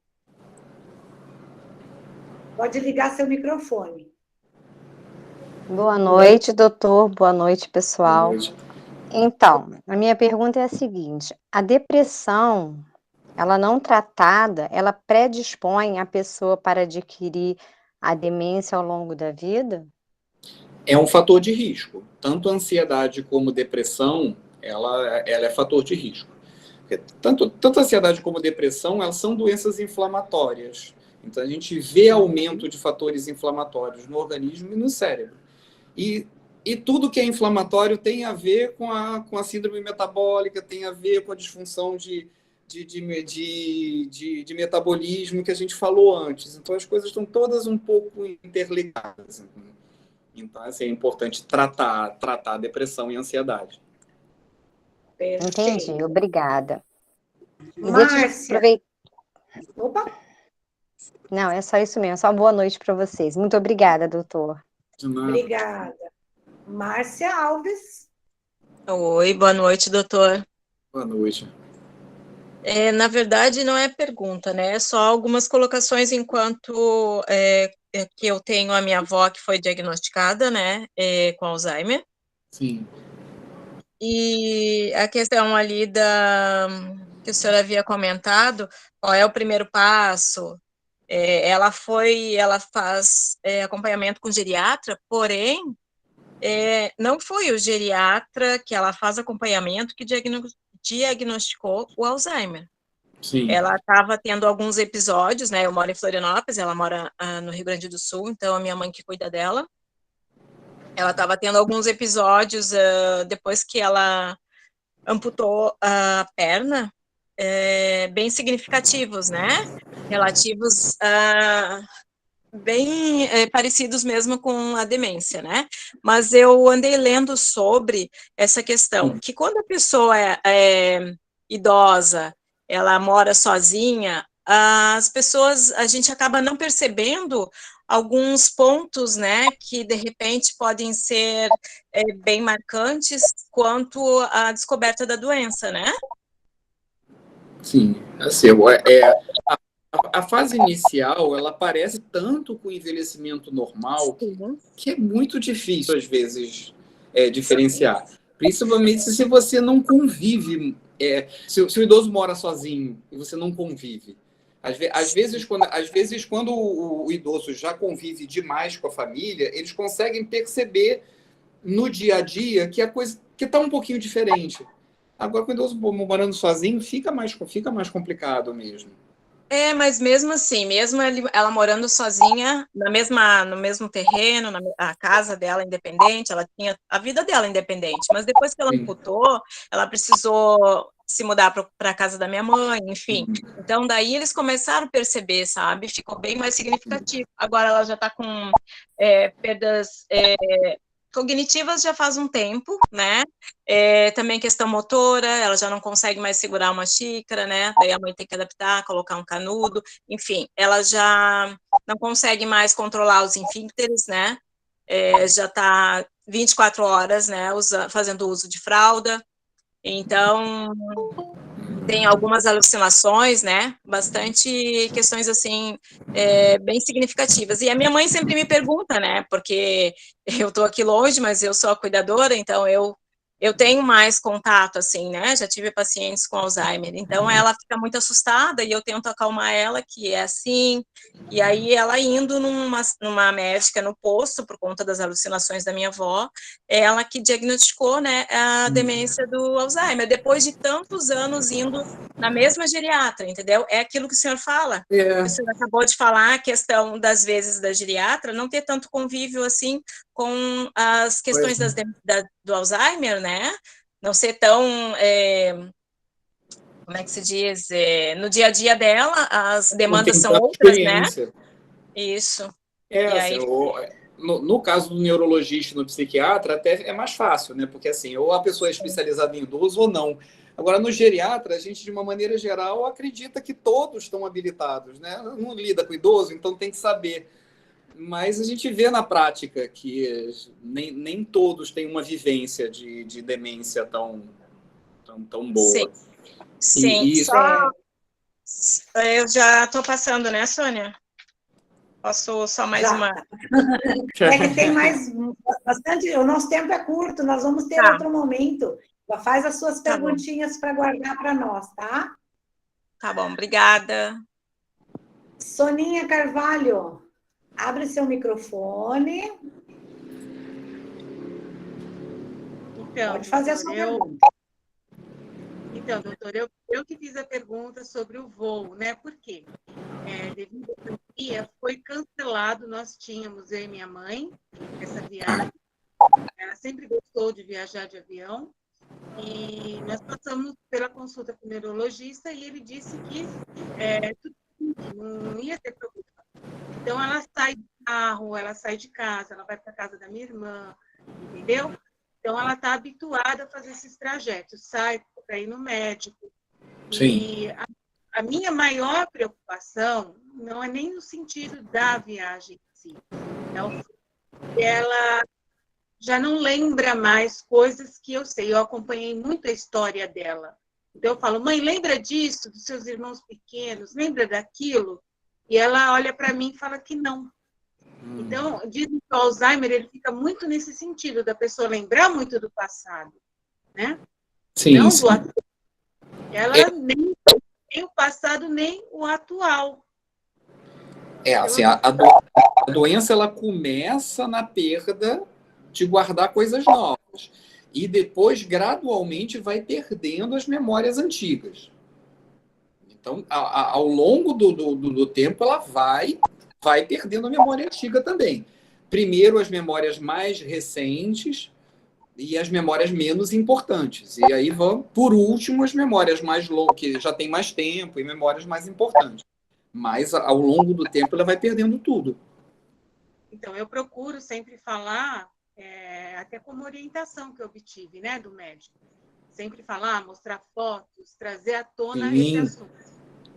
Pode ligar seu microfone. Boa noite, doutor. Boa noite, pessoal. Boa noite. Então, a minha pergunta é a seguinte: a depressão, ela não tratada, ela predispõe a pessoa para adquirir a demência ao longo da vida? É um fator de risco. Tanto a ansiedade como depressão, ela é fator de risco. Tanto a ansiedade como a depressão, elas são doenças inflamatórias. Então, a gente vê aumento de fatores inflamatórios no organismo e no cérebro. E tudo que é inflamatório tem a ver com a síndrome metabólica, tem a ver com a disfunção de metabolismo que a gente falou antes. Então, as coisas estão todas um pouco interligadas. Então, assim, é importante tratar a depressão e a ansiedade. Entendi, obrigada. Márcia. Opa! Não, é só isso mesmo, só boa noite para vocês. Muito obrigada, doutor. Obrigada. Márcia Alves. Oi, boa noite, doutor. Boa noite. Na verdade, não é pergunta, né? É só algumas colocações enquanto que eu tenho a minha avó que foi diagnosticada, né, com Alzheimer. Sim. E a questão ali que a senhora havia comentado, qual é o primeiro passo? Ela faz acompanhamento com geriatra, porém, não foi o geriatra que ela faz acompanhamento que diagnosticou o Alzheimer. Sim. Ela estava tendo alguns episódios, né? Eu moro em Florianópolis, ela mora no Rio Grande do Sul, então a minha mãe que cuida dela. Ela estava tendo alguns episódios depois que ela amputou a perna, bem significativos, né? Relativos bem parecidos mesmo com a demência, né? Mas eu andei lendo sobre essa questão, que quando a pessoa é idosa, ela mora sozinha, a gente acaba não percebendo alguns pontos, né, que de repente podem ser bem marcantes quanto à descoberta da doença, né? Sim, assim, a fase inicial, ela aparece tanto com o envelhecimento normal, que é muito difícil, às vezes, diferenciar. Principalmente se você não convive, se o idoso mora sozinho e você não convive. Às vezes, quando o idoso já convive demais com a família, eles conseguem perceber no dia a dia que a coisa que está um pouquinho diferente. Agora, com o idoso morando sozinho, fica mais complicado mesmo. Mas mesmo assim, mesmo ela morando sozinha, no mesmo terreno, a casa dela independente, ela tinha a vida dela independente, mas depois que ela amputou, ela precisou se mudar para a casa da minha mãe, enfim. Então, daí eles começaram a perceber, sabe? Ficou bem mais significativo. Agora ela já está com perdas cognitivas já faz um tempo, né? Também questão motora, ela já não consegue mais segurar uma xícara, né? Daí a mãe tem que adaptar, colocar um canudo, enfim, ela já não consegue mais controlar os esfíncteres, né? já está 24 horas, né, fazendo uso de fralda. Então, tem algumas alucinações, né, bastante questões, assim, bem significativas. E a minha mãe sempre me pergunta, né, porque eu estou aqui longe, mas eu sou a cuidadora, então eu tenho mais contato, assim, né, já tive pacientes com Alzheimer, então ela fica muito assustada e eu tento acalmar ela, que é assim, e aí ela indo numa médica no posto, por conta das alucinações da minha avó, ela que diagnosticou, né, a demência do Alzheimer, depois de tantos anos indo na mesma geriatra, entendeu? É aquilo que o senhor fala, o senhor acabou de falar, a questão das vezes da geriatra, não ter tanto convívio, assim, com as questões do Alzheimer, né? Não ser tão, como é que se diz, no dia a dia dela, as demandas são outras, né? Isso. E assim, aí... no caso do neurologista e no psiquiatra, até é mais fácil, né? Porque assim, ou a pessoa é especializada em idoso ou não. Agora, no geriatra, a gente, de uma maneira geral, acredita que todos estão habilitados, né? Não lida com idoso, então tem que saber. Mas a gente vê na prática que nem todos têm uma vivência de demência tão boa. Sim. Eu já estou passando, né, Sônia? Posso só mais uma? É que tem mais bastante. O nosso tempo é curto, nós vamos ter outro momento. Faz as suas perguntinhas para guardar para nós, tá? Tá bom, obrigada. Soninha Carvalho, abre seu microfone. Então, pode fazer a sua pergunta. Então, doutor, eu que fiz a pergunta sobre o voo, né? Por quê? Devido à pandemia, foi cancelado, nós tínhamos, eu e minha mãe, essa viagem. Ela sempre gostou de viajar de avião. E nós passamos pela consulta com o neurologista e ele disse que não ia ter problema. Então, ela sai do carro, ela sai de casa, ela vai para a casa da minha irmã, entendeu? Então, ela está habituada a fazer esses trajetos, sai para ir no médico. Sim. E a minha maior preocupação não é nem no sentido da viagem em si. Então, ela já não lembra mais coisas que eu sei. Eu acompanhei muito a história dela. Então, eu falo, mãe, lembra disso, dos seus irmãos pequenos? Lembra daquilo? E ela olha para mim e fala que não. Então, dizem que o Alzheimer ele fica muito nesse sentido, da pessoa lembrar muito do passado, né? Sim, não sim. do atual. Ela nem o passado, nem o atual. Assim, a doença ela começa na perda de guardar coisas novas. E depois, gradualmente, vai perdendo as memórias antigas. Então, ao longo do tempo, ela vai perdendo a memória antiga também. Primeiro, as memórias mais recentes e as memórias menos importantes. E aí vão, por último, as memórias mais longas, que já tem mais tempo, e memórias mais importantes. Mas, ao longo do tempo, ela vai perdendo tudo. Então, eu procuro sempre falar, até como orientação que eu obtive, né, do médico. Sempre falar, mostrar fotos, trazer à tona esse assunto.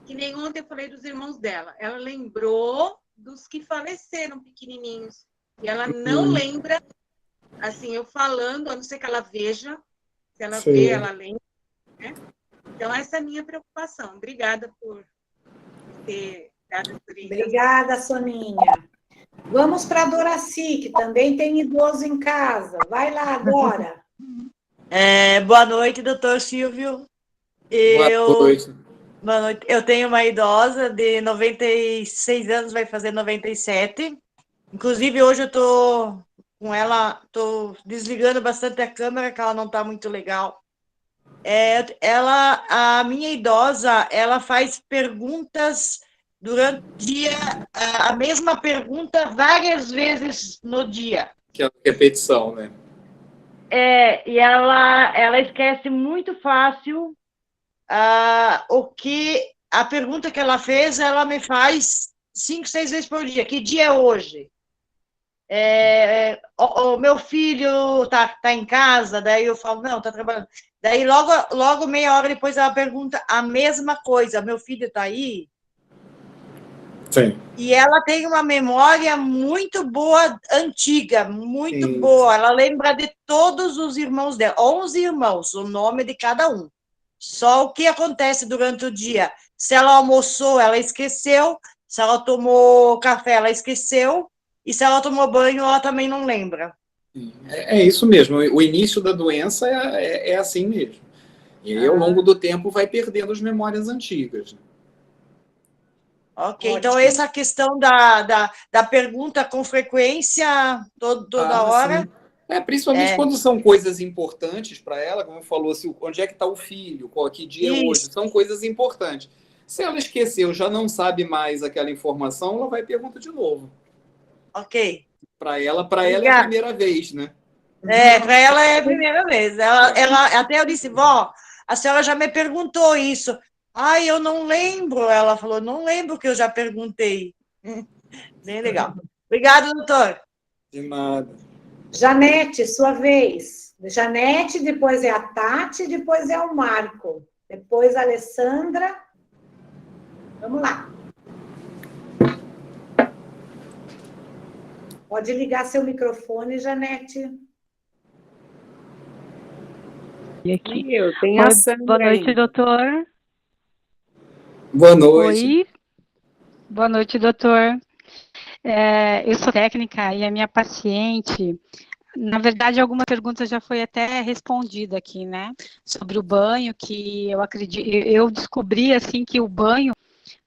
Que nem ontem eu falei dos irmãos dela. Ela lembrou dos que faleceram pequenininhos. E ela não lembra, assim, eu falando, a não ser que ela veja. Se ela vê, ela lembra. Né? Então, essa é a minha preocupação. Obrigada por ter dado essa orientação. Obrigada, Soninha. Vamos para a Doraci, que também tem idoso em casa. Vai lá agora. Boa noite, doutor Silvio. Boa noite. Boa noite. Eu tenho uma idosa de 96 anos, vai fazer 97. Inclusive, hoje eu estou com ela, estou desligando bastante a câmera, que ela não está muito legal. A minha idosa, ela faz perguntas durante o dia, a mesma pergunta várias vezes no dia. Que é a repetição, né? E ela esquece muito fácil a pergunta que ela fez, ela me faz 5, 6 vezes por dia. Que dia é hoje? O meu filho tá em casa, daí eu falo, não, tá trabalhando. Daí, logo meia hora depois, ela pergunta a mesma coisa, meu filho tá aí? Sim. E ela tem uma memória muito boa, antiga, muito Sim. boa. Ela lembra de todos os irmãos dela, 11 irmãos, o nome de cada um. Só o que acontece durante o dia. Se ela almoçou, ela esqueceu. Se ela tomou café, ela esqueceu. E se ela tomou banho, ela também não lembra. É isso mesmo. O início da doença é assim mesmo. E aí, ao longo do tempo, vai perdendo as memórias antigas. Ok, então essa questão da pergunta com frequência toda hora. Sim. Principalmente quando são coisas importantes para ela, como falou, assim, onde é que está o filho, que dia é hoje, são coisas importantes. Se ela esqueceu, já não sabe mais aquela informação, ela vai e pergunta de novo. Ok. Para ela é a primeira vez, né? Para ela é a primeira vez. Até eu disse, vó, a senhora já me perguntou isso. Ai, eu não lembro. Ela falou, não lembro que eu já perguntei. Bem legal. Obrigada, doutor. De nada. Janete, sua vez. Janete, depois é a Tati, depois é o Marco. Depois a Alessandra. Vamos lá. Pode ligar seu microfone, Janete. E aqui eu tenho a Sandra. Boa noite, doutor. Boa noite. Oi. Boa noite, doutor. Eu sou técnica e a minha paciente, na verdade, alguma pergunta já foi até respondida aqui, né? Sobre o banho, que eu acredito, eu descobri assim que o banho,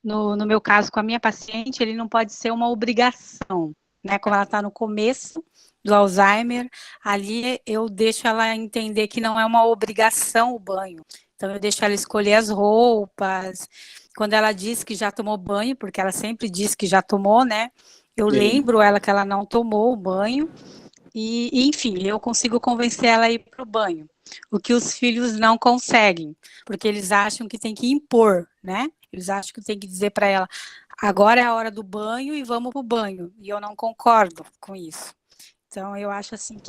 no meu caso com a minha paciente, ele não pode ser uma obrigação, né? Como ela está no começo do Alzheimer, ali eu deixo ela entender que não é uma obrigação o banho. Então, eu deixo ela escolher as roupas. Quando ela diz que já tomou banho, porque ela sempre diz que já tomou, né? Eu lembro ela que ela não tomou o banho. E, enfim, eu consigo convencer ela a ir para o banho. O que os filhos não conseguem, porque eles acham que tem que impor, né? Eles acham que tem que dizer para ela, agora é a hora do banho e vamos para o banho. E eu não concordo com isso. Então, eu acho assim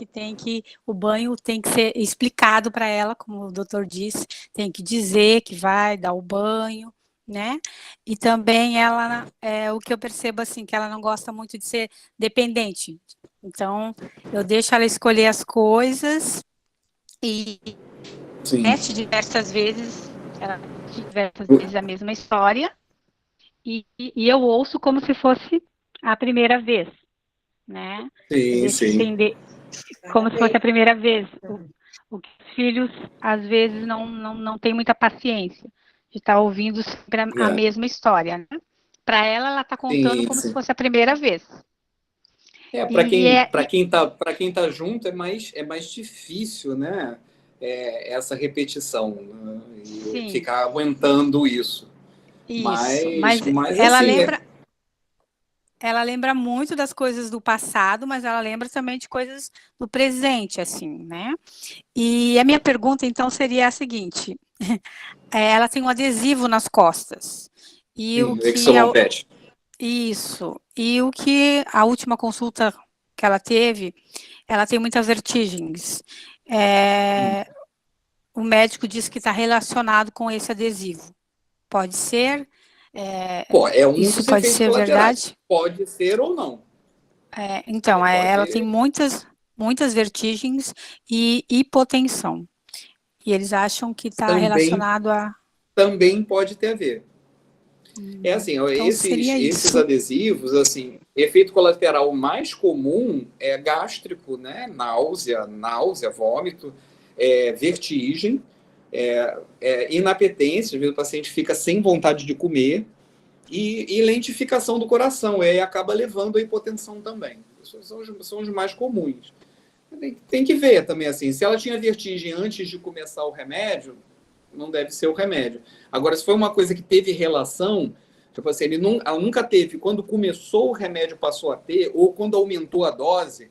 o banho tem que ser explicado para ela, como o doutor disse, tem que dizer que vai dar o banho, né? E também ela, o que eu percebo assim, que ela não gosta muito de ser dependente. Então, eu deixo ela escolher as coisas e repete diversas vezes a mesma história e eu ouço como se fosse a primeira vez. Né? Sim. Entender como se fosse a primeira vez. O que os filhos, às vezes, não têm muita paciência de estar ouvindo sempre a mesma história. Né? Para ela está contando como se fosse a primeira vez. Para quem tá junto é mais difícil, né? Essa repetição, né? E ficar aguentando isso. Mas ela assim, lembra. Ela lembra muito das coisas do passado, mas ela lembra também de coisas do presente, assim, né? E a minha pergunta, então, seria a seguinte: ela tem um adesivo nas costas. E o que isso. E o que a última consulta que ela teve, ela tem muitas vertigens. O médico disse que está relacionado com esse adesivo. Pode ser? Isso pode ser verdade? Pode ser ou não. Então, ela tem muitas vertigens e hipotensão. E eles acham que está relacionado a... Também pode ter a ver. Assim, então esses adesivos, assim, efeito colateral mais comum é gástrico, né? Náusea, vômito, vertigem, inapetência, às vezes o paciente fica sem vontade de comer, e lentificação do coração, e acaba levando a hipotensão também. Esses são os mais comuns. Tem que ver também, assim, se ela tinha vertigem antes de começar o remédio, não deve ser o remédio. Agora, se foi uma coisa que teve relação, tipo assim, ela nunca teve, quando começou o remédio passou a ter, ou quando aumentou a dose,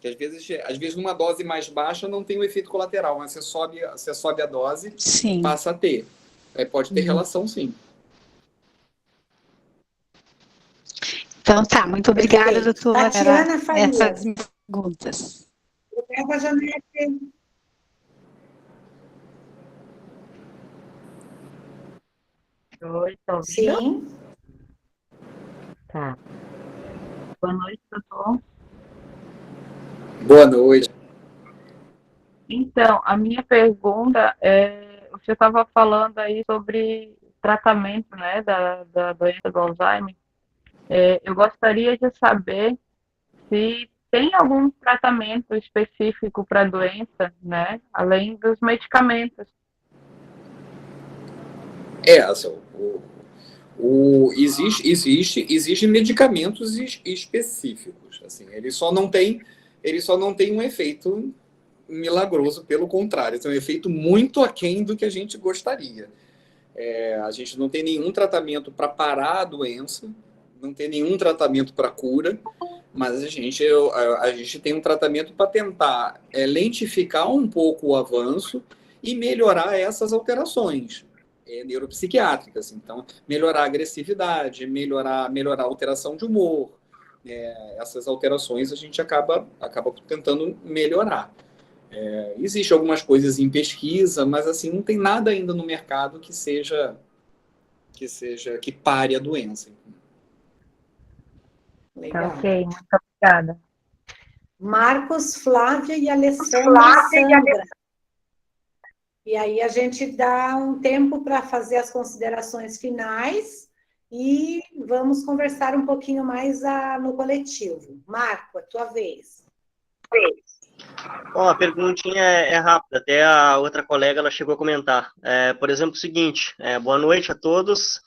que às vezes numa dose mais baixa não tem o efeito colateral, mas você sobe a dose, passa a ter. Pode ter relação, sim. Então tá, muito obrigada, doutora. Tatiana Farias. Essas perguntas. Obrigada, Janete. Oi, Sim. Boa noite, doutor. Boa noite. Então, a minha pergunta é, você estava falando aí sobre tratamento, né, da doença do Alzheimer. Eu gostaria de saber se tem algum tratamento específico para a doença, né, além dos medicamentos. Assim, existem medicamentos específicos, assim, ele só não tem um efeito milagroso, pelo contrário, tem um efeito muito aquém do que a gente gostaria. A gente não tem nenhum tratamento para parar a doença, não tem nenhum tratamento para cura, mas a gente tem um tratamento para tentar lentificar um pouco o avanço e melhorar essas alterações neuropsiquiátricas. Então, melhorar a agressividade, melhorar a alteração de humor. Essas alterações a gente acaba tentando melhorar. Existem algumas coisas em pesquisa, mas assim, não tem nada ainda no mercado que pare a doença. Legal. Ok, muito obrigada. Marcos, Flávia e Alessandra Sandra. E aí a gente dá um tempo para fazer as considerações finais e vamos conversar um pouquinho mais no coletivo. Marco, a tua vez. Bom, a perguntinha é rápida, até a outra colega ela chegou a comentar. Por exemplo, o seguinte, boa noite a todos.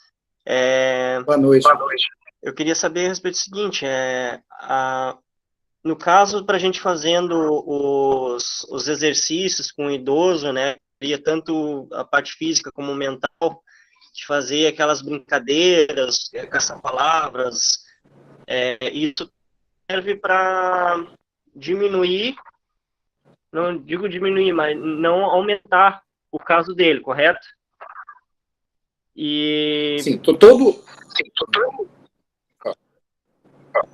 Boa noite. Eu queria saber a respeito do seguinte, no caso, para a gente fazendo os exercícios com o idoso, né, tanto a parte física como mental, de fazer aquelas brincadeiras, caça-palavras, isso serve para diminuir, não digo diminuir, mas não aumentar o caso dele, correto? Sim, todo...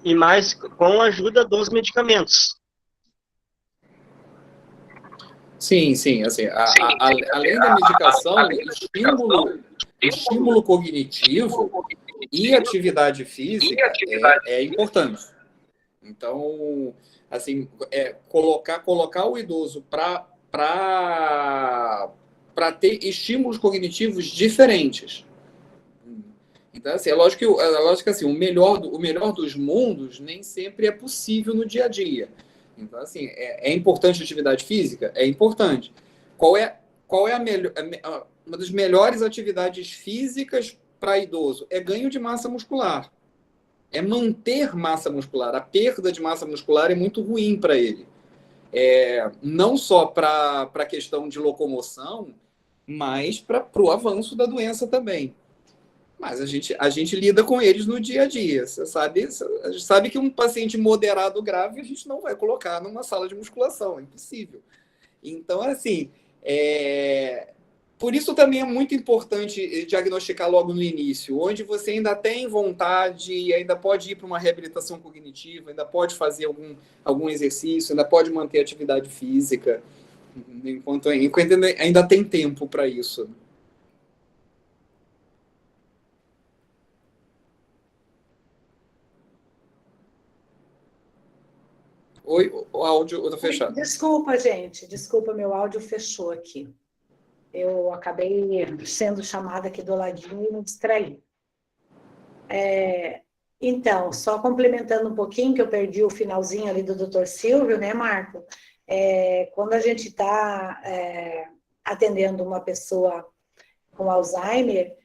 E mais com a ajuda dos medicamentos. Sim, assim, além da medicação, estímulo cognitivo e atividade física é importante. Então, assim, colocar o idoso para ter estímulos cognitivos diferentes. Então, assim, é lógico que assim, o melhor dos mundos nem sempre é possível no dia a dia. Então, assim, é importante a atividade física? É importante. Qual é uma das melhores atividades físicas para idoso? É ganho de massa muscular. É manter massa muscular. A perda de massa muscular é muito ruim para ele. Não só para a questão de locomoção, mas para o avanço da doença também. Mas a gente lida com eles no dia a dia. A gente sabe que um paciente moderado grave a gente não vai colocar numa sala de musculação, é impossível. Então, assim, por isso também é muito importante diagnosticar logo no início, onde você ainda tem vontade, ainda pode ir para uma reabilitação cognitiva, ainda pode fazer algum exercício, ainda pode manter atividade física, enquanto ainda tem tempo para isso. Oi, o áudio está fechado. Desculpa, gente. Desculpa, meu áudio fechou aqui. Eu acabei sendo chamada aqui do ladinho e me distraí. Então, só complementando um pouquinho, que eu perdi o finalzinho ali do Dr. Silvio, né, Marco? Quando a gente está atendendo uma pessoa com Alzheimer,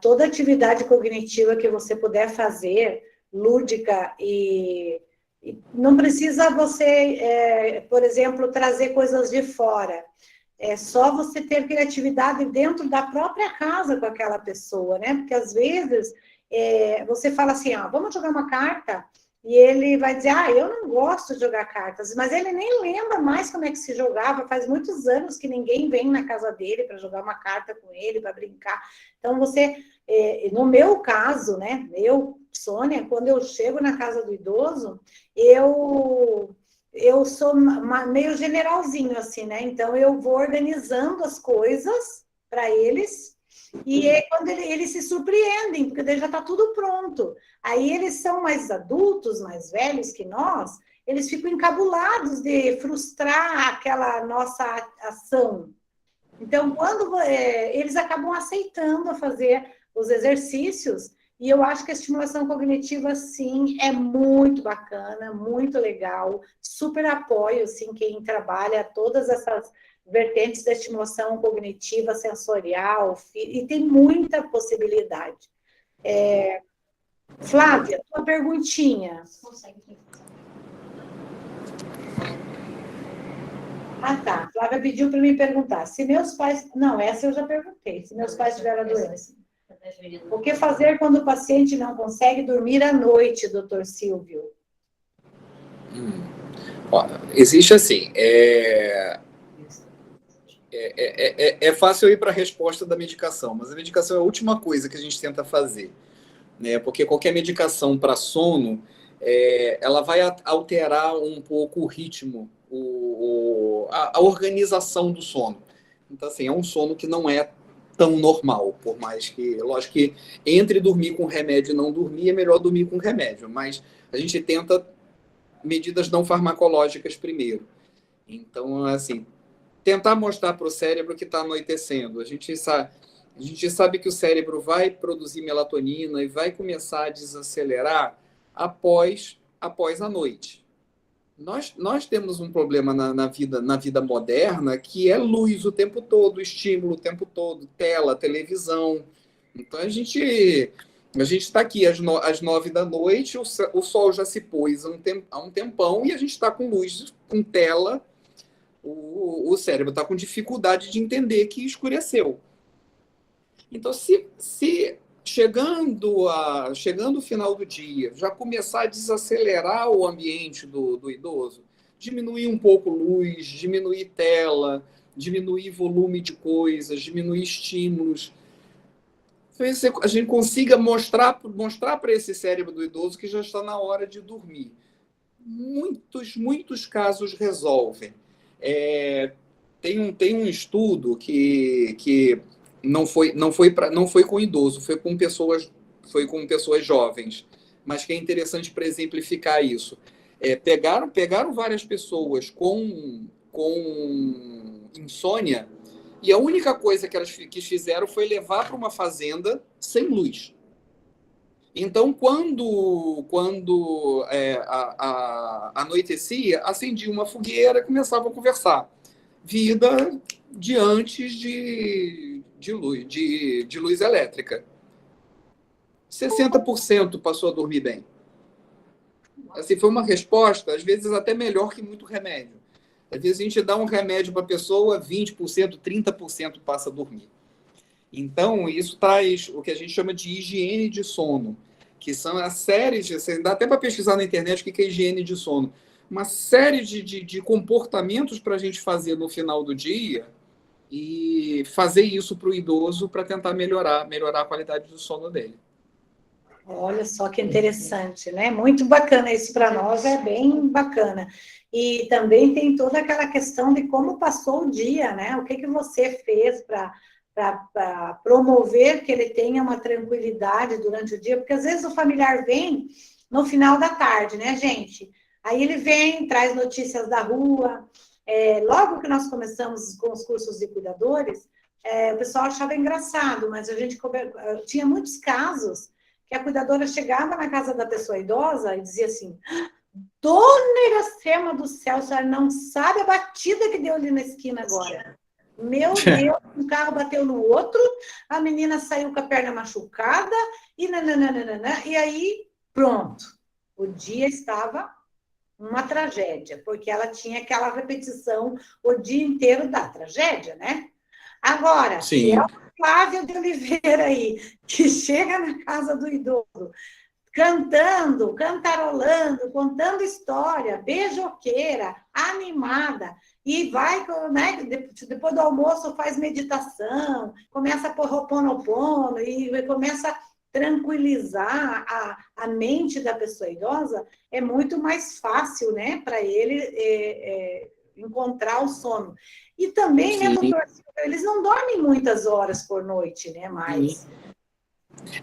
toda atividade cognitiva que você puder fazer, lúdica e não precisa você, por exemplo, trazer coisas de fora. É só você ter criatividade dentro da própria casa com aquela pessoa, né? Porque às vezes você fala assim, vamos jogar uma carta, e ele vai dizer, eu não gosto de jogar cartas, mas ele nem lembra mais como é que se jogava, faz muitos anos que ninguém vem na casa dele para jogar uma carta com ele, para brincar. Então no meu caso, né, Sônia, quando eu chego na casa do idoso, eu sou meio generalzinho, assim, né? Então, eu vou organizando as coisas para eles E é quando eles se surpreendem, porque daí já está tudo pronto. Aí eles são mais adultos, mais velhos que nós, eles ficam encabulados de frustrar aquela nossa ação. Então, quando eles acabam aceitando fazer os exercícios, e eu acho que a estimulação cognitiva, sim, é muito bacana, muito legal, super apoio, assim, quem trabalha todas essas vertentes da estimulação cognitiva, sensorial, e tem muita possibilidade. Flávia, tua perguntinha. Ah, tá. Flávia pediu para me perguntar. Se meus pais... Não, essa eu já perguntei. Se meus pais tiveram a doença. O que fazer quando o paciente não consegue dormir à noite, doutor Silvio? Existe assim, é fácil ir para a resposta da medicação, mas a medicação é a última coisa que a gente tenta fazer, né? Porque qualquer medicação para sono, ela vai alterar um pouco o ritmo, a organização do sono. Então, assim, é um sono que não é tão normal, por mais que, lógico que entre dormir com remédio e não dormir, é melhor dormir com remédio, mas a gente tenta medidas não farmacológicas primeiro. Então, assim, tentar mostrar para o cérebro que está anoitecendo. A gente sabe que o cérebro vai produzir melatonina e vai começar a desacelerar após a noite. Nós temos um problema na vida moderna, que é luz o tempo todo, estímulo o tempo todo, tela, televisão. Então, a gente está aqui às 9 da noite, o sol já se pôs há um tempão e a gente está com luz, com tela. O cérebro está com dificuldade de entender que escureceu. Então, se chegando o final do dia, já começar a desacelerar o ambiente do idoso, diminuir um pouco luz, diminuir tela, diminuir volume de coisas, diminuir estímulos, a gente consiga mostrar para esse cérebro do idoso que já está na hora de dormir. Muitos casos resolvem. Tem um estudo que não foi com idoso, foi com pessoas jovens, mas que é interessante para exemplificar isso. Pegaram várias pessoas com insônia e a única coisa que elas fizeram foi levar para uma fazenda sem luz. Então, quando anoitecia, acendia uma fogueira e começava a conversar. Vida de antes de luz elétrica. 60% passou a dormir bem. Assim, foi uma resposta, às vezes até melhor que muito remédio. Às vezes a gente dá um remédio para a pessoa, 20%, 30% passa a dormir. Então, isso traz o que a gente chama de higiene de sono, que são as séries, dá até para pesquisar na internet o que é higiene de sono. Uma série de comportamentos para a gente fazer no final do dia e fazer isso para o idoso para tentar melhorar a qualidade do sono dele. Olha só que interessante, né? Muito bacana isso para nós, é bem bacana. E também tem toda aquela questão de como passou o dia, né? O que você fez para promover que ele tenha uma tranquilidade durante o dia, porque às vezes o familiar vem no final da tarde, né, gente? Aí ele vem, traz notícias da rua. Logo que nós começamos com os cursos de cuidadores, o pessoal achava engraçado, mas a gente tinha muitos casos que a cuidadora chegava na casa da pessoa idosa e dizia assim: Dona Iracema do céu, a senhora não sabe a batida que deu ali na esquina agora. Meu Deus, um carro bateu no outro, a menina saiu com a perna machucada, e aí, pronto. O dia estava uma tragédia, porque ela tinha aquela repetição o dia inteiro da tragédia, né? Agora, se é o Flávio de Oliveira aí, que chega na casa do idoso, cantando, cantarolando, contando história, beijoqueira, animada, e vai, né, depois do almoço faz meditação, começa a pôr Ho'oponopono e começa a tranquilizar a mente da pessoa idosa, é muito mais fácil, né, para ele encontrar o sono. E também, né, doutor, eles não dormem muitas horas por noite, né, mais.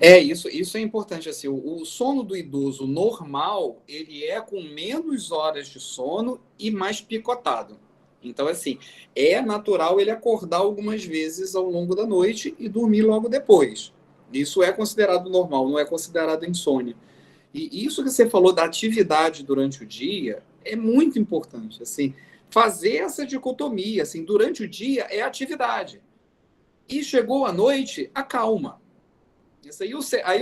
Isso é importante, assim, o sono do idoso normal, ele é com menos horas de sono e mais picotado. Então, assim, é natural ele acordar algumas vezes ao longo da noite e dormir logo depois. Isso é considerado normal, não é considerado insônia. E isso que você falou da atividade durante o dia é muito importante, assim, fazer essa dicotomia, assim, durante o dia é atividade. E chegou a noite, acalma. Isso aí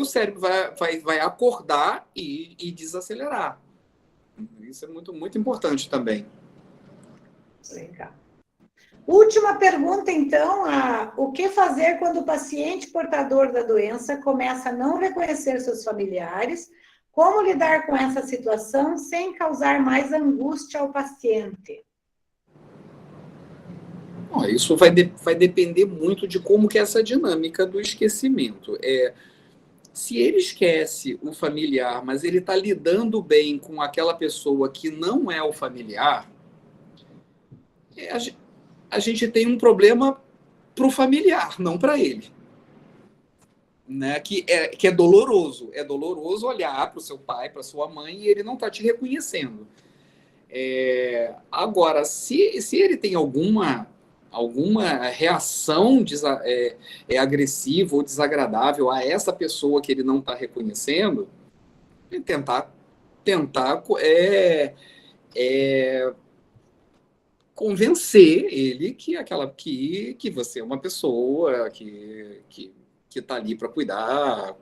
o cérebro vai acordar e desacelerar. Isso é muito, muito importante também. Legal. Última pergunta, então, o que fazer quando o paciente portador da doença começa a não reconhecer seus familiares? Como lidar com essa situação sem causar mais angústia ao paciente? Isso vai depender muito de como que é essa dinâmica do esquecimento. Se ele esquece o familiar, mas ele está lidando bem com aquela pessoa que não é o familiar, a gente tem um problema para o familiar, não para ele. Né? Que é doloroso. É doloroso olhar para o seu pai, para sua mãe, e ele não está te reconhecendo. Agora, se ele tem alguma reação agressiva ou desagradável a essa pessoa que ele não está reconhecendo, tentar convencer ele que você é uma pessoa que está ali para cuidar,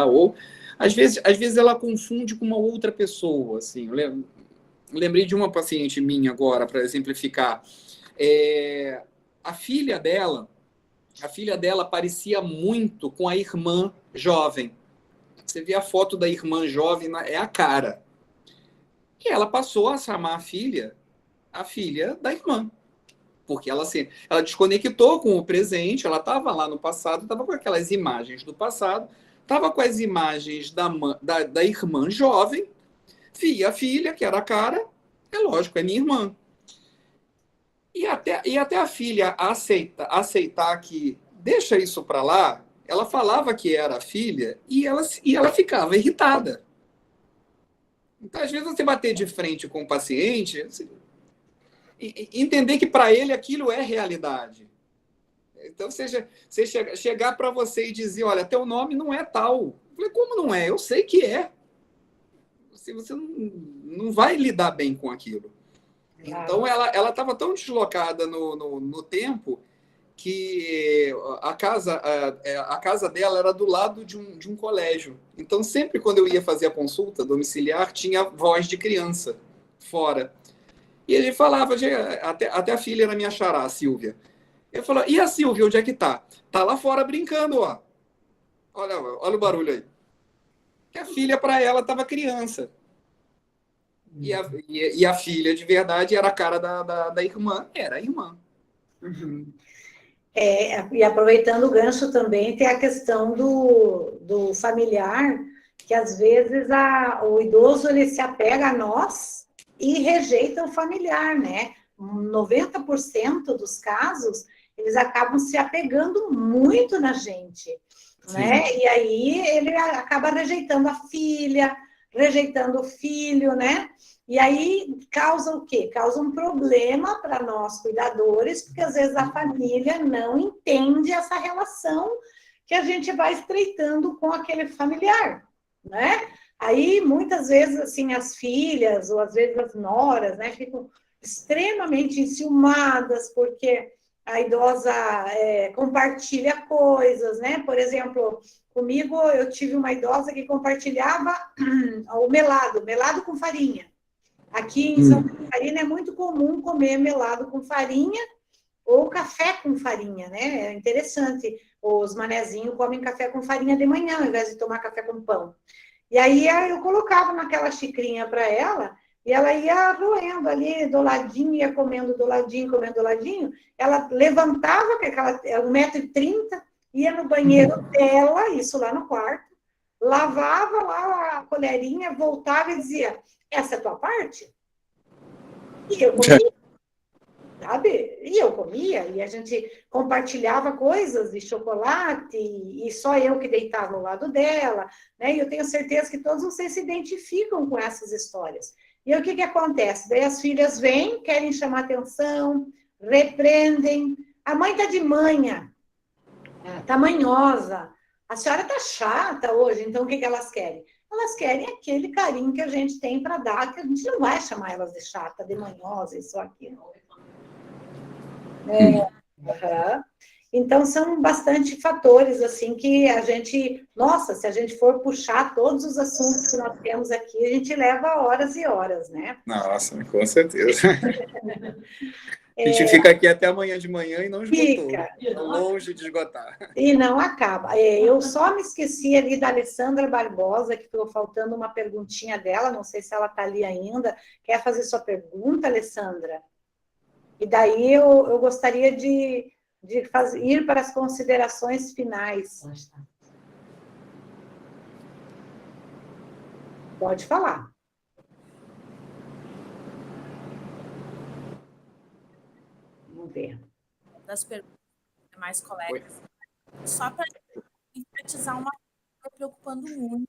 ou às vezes ela confunde com uma outra pessoa, assim. Eu lembrei de uma paciente minha agora, para exemplificar. A filha dela parecia muito com a irmã jovem. Você vê a foto da irmã jovem, é a cara. E ela passou a chamar a filha da irmã. Porque ela desconectou com o presente, ela estava lá no passado, estava com aquelas imagens do passado, estava com as imagens da irmã jovem, via a filha, que era a cara, é lógico, é minha irmã. E até a filha aceitar que deixa isso para lá, ela falava que era a filha e ela ficava irritada. Então, às vezes, você bater de frente com o paciente, entender que para ele aquilo é realidade. Então, você chegar para você e dizer, olha, teu nome não é tal. Eu falei, como não é? Eu sei que é. Você não vai lidar bem com aquilo. Então, ela estava tão deslocada no tempo que a casa dela era do lado de um colégio. Então, sempre quando eu ia fazer a consulta domiciliar, tinha voz de criança fora. E ele falava, até a filha era minha xará, a Silvia. Ele falou, e a Silvia, onde é que tá? Tá lá fora brincando, ó. Olha o barulho aí. Que a filha, para ela, estava criança. E a filha, de verdade, era a cara da irmã. Era a irmã. Uhum. E aproveitando o gancho também, tem a questão do familiar, que às vezes o idoso ele se apega a nós e rejeita o familiar, né? 90% dos casos, eles acabam se apegando muito na gente, né? E aí ele acaba rejeitando a filha, rejeitando o filho, né? E aí causa o quê? Causa um problema para nós cuidadores, porque às vezes a família não entende essa relação que a gente vai estreitando com aquele familiar, né? Aí, muitas vezes, assim, as filhas, ou às vezes as noras, né, ficam extremamente enciumadas, porque a idosa compartilha coisas, né? Por exemplo, comigo, eu tive uma idosa que compartilhava o melado com farinha. Aqui em Santa Catarina é muito comum comer melado com farinha ou café com farinha, né? É interessante. Os manezinhos comem café com farinha de manhã, ao invés de tomar café com pão. E aí eu colocava naquela xicrinha para ela, e ela ia roendo ali, do ladinho, ia comendo do ladinho, ela levantava, que aquela 1,30 m, ia no banheiro dela, isso lá no quarto, lavava lá a colherinha, voltava e dizia, essa é a tua parte? E eu comia. sabe? E eu comia, e a gente compartilhava coisas de chocolate, e só eu que deitava ao lado dela, né? E eu tenho certeza que todos vocês se identificam com essas histórias. E aí, o que acontece? Daí as filhas vêm, querem chamar atenção, repreendem. A mãe está de manha, está manhosa. A senhora está chata hoje, então o que elas querem? Elas querem aquele carinho que a gente tem para dar, que a gente não vai chamar elas de chata, de manhosa, isso aqui. Então, são bastante fatores, assim, que a gente... Nossa, se a gente for puxar todos os assuntos que nós temos aqui, a gente leva horas e horas, né? Nossa, com certeza. A gente fica aqui até amanhã de manhã e não esgotou. Fica. Longe de esgotar. E não acaba. Eu só me esqueci ali da Alessandra Barbosa, que ficou faltando uma perguntinha dela, não sei se ela está ali ainda. Quer fazer sua pergunta, Alessandra? E daí eu gostaria de ir para as considerações finais. Pode falar. Vamos ver. Das perguntas mais colegas. Só para enfatizar uma coisa que está preocupando muito.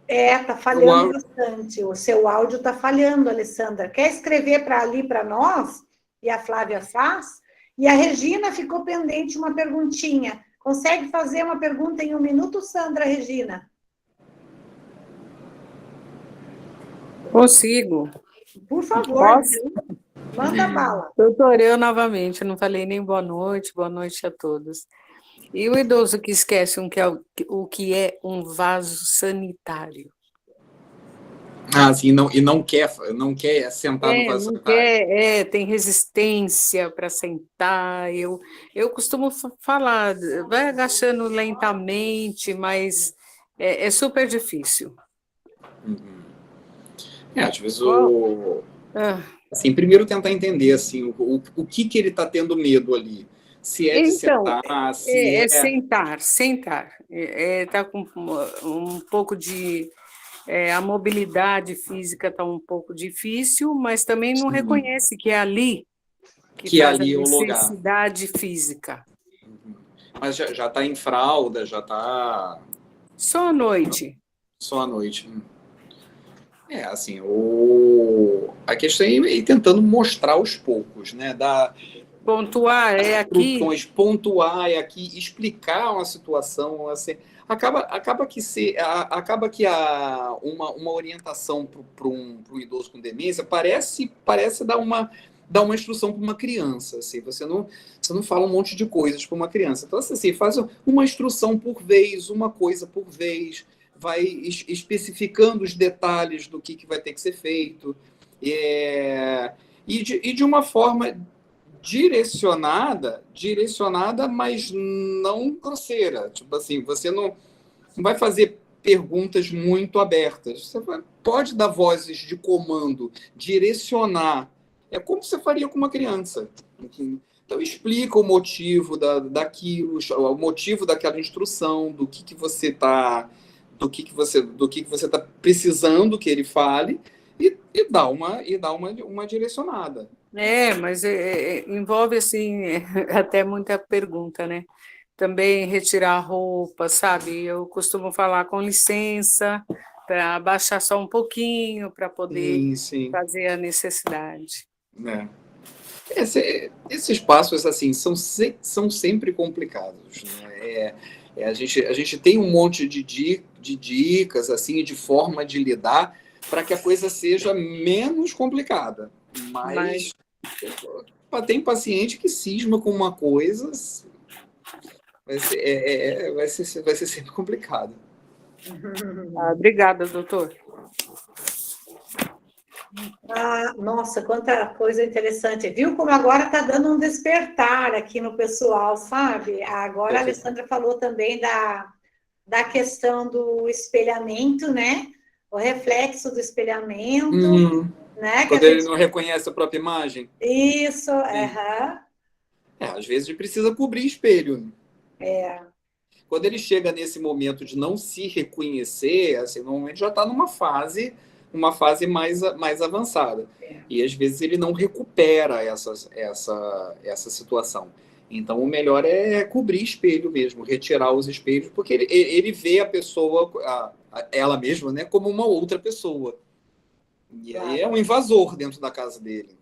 Está falhando bastante. O seu áudio está falhando, Alessandra. Quer escrever para nós? E a Flávia faz? E a Regina ficou pendente uma perguntinha. Consegue fazer uma pergunta em 1 minuto, Sandra, Regina? Consigo. Por favor. Posso? Manda bala. Doutor, eu novamente não falei nem boa noite a todos. E o idoso que esquece o que é um vaso sanitário? Sim, não quer sentar no vaso sanitário. Tem resistência para sentar. Eu costumo falar, vai agachando lentamente, mas é super difícil. Às vezes assim, primeiro tentar entender assim, o que ele está tendo medo ali. Se é de sentar, sentar. Está com um pouco de... a mobilidade física está um pouco difícil, mas também não reconhece que é ali que faz ali a é o lugar. necessidade física. Mas já está em fralda, já está... Só à noite. Só à noite. Assim, a questão é ir tentando mostrar aos poucos, né? Pontuar aqui. Pontuar aqui, explicar uma situação, assim, acaba que uma orientação para um idoso com demência parece dar uma instrução para uma criança, assim, você não fala um monte de coisas para uma criança, então assim, faz uma instrução por vez, uma coisa por vez, vai especificando os detalhes do que vai ter que ser feito, e de uma forma direcionada, mas não grosseira. Tipo assim, você não vai fazer perguntas muito abertas. Você pode dar vozes de comando, direcionar. É como você faria com uma criança. Então, explica o motivo daquilo, o motivo daquela instrução, do que você está precisando que ele fale, e dá uma direcionada. Mas envolve, assim, até muita pergunta, né? Também retirar a roupa, sabe? Eu costumo falar com licença, para abaixar só um pouquinho, para poder fazer a necessidade. Esses passos, assim, são sempre complicados, né? A gente tem um monte de dicas, assim, de forma de lidar para que a coisa seja menos complicada. Mas tem paciente que cisma com uma coisa, vai ser sempre complicado. Obrigada, doutor. Nossa, quanta coisa interessante. Viu como agora está dando um despertar aqui no pessoal, sabe? Agora a Alessandra falou também da questão do espelhamento, né? O reflexo do espelhamento. Né? Quando ele não reconhece a própria imagem. Isso, às vezes ele precisa cobrir espelho. Quando ele chega nesse momento de não se reconhecer, assim, normalmente já está numa fase uma fase mais avançada. E às vezes ele não recupera essa situação. Então o melhor é cobrir espelho mesmo, retirar os espelhos, porque ele vê a pessoa, ela mesma, né, como uma outra pessoa. E aí é um invasor dentro da casa dele.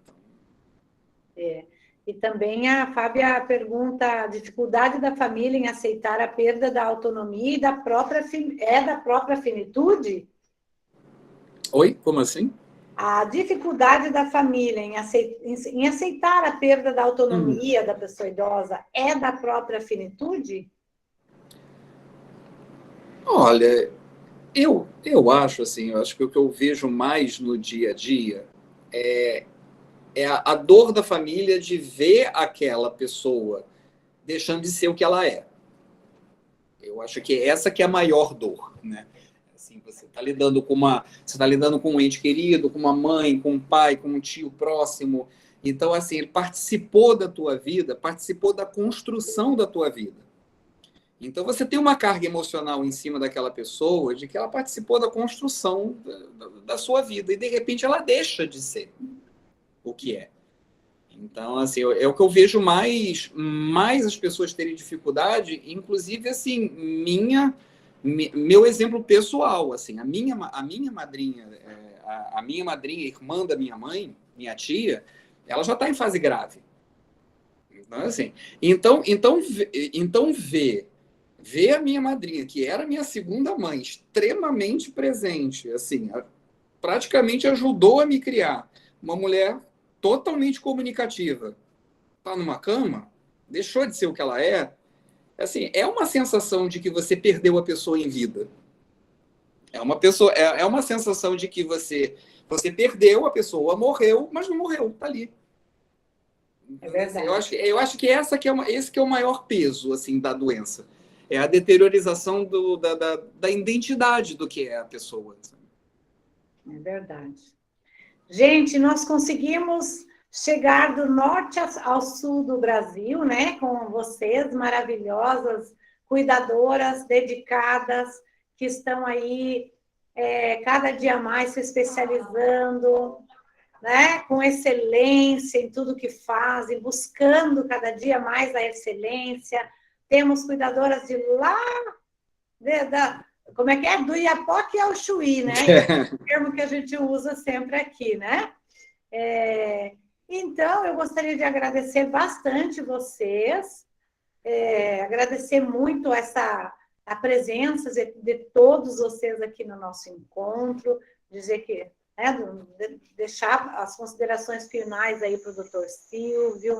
E também a Fábia pergunta a dificuldade da família em aceitar a perda da autonomia e da própria finitude? Oi? Como assim? A dificuldade da família em aceitar a perda da autonomia da pessoa idosa é da própria finitude? Olha, eu acho assim, eu acho que o que eu vejo mais no dia a dia é a dor da família de ver aquela pessoa deixando de ser o que ela é. Eu acho que essa que é a maior dor, né? Assim, você está lidando com um ente querido, com uma mãe, com um pai, com um tio próximo. Então, assim, ele participou da tua vida, participou da construção da tua vida. Então, você tem uma carga emocional em cima daquela pessoa de que ela participou da construção da sua vida e, de repente, ela deixa de ser o que é. Então, assim, é o que eu vejo mais as pessoas terem dificuldade, inclusive, assim, meu exemplo pessoal, assim, a minha madrinha, irmã da minha mãe, minha tia, ela já está em fase grave. Então, assim, ver a minha madrinha, que era minha segunda mãe, extremamente presente, assim, praticamente ajudou a me criar, uma mulher totalmente comunicativa, está numa cama, deixou de ser o que ela é, assim, é uma sensação de que você perdeu a pessoa em vida. É uma sensação de que você perdeu, a pessoa morreu, mas não morreu, está ali. É verdade. Eu acho que esse que é o maior peso, assim, da doença. É a deteriorização da identidade do que é a pessoa. É verdade. Gente, nós conseguimos chegar do norte ao sul do Brasil, né? Com vocês, maravilhosas, cuidadoras, dedicadas, que estão aí cada dia mais se especializando, né? Com excelência em tudo que fazem, buscando cada dia mais a excelência. Temos cuidadoras de lá, como é que é? Do Iapoque ao Chuí, né? É o termo que a gente usa sempre aqui, né? Então, eu gostaria de agradecer bastante vocês, agradecer muito a presença de todos vocês aqui no nosso encontro, dizer que, deixar as considerações finais aí para o doutor Silvio,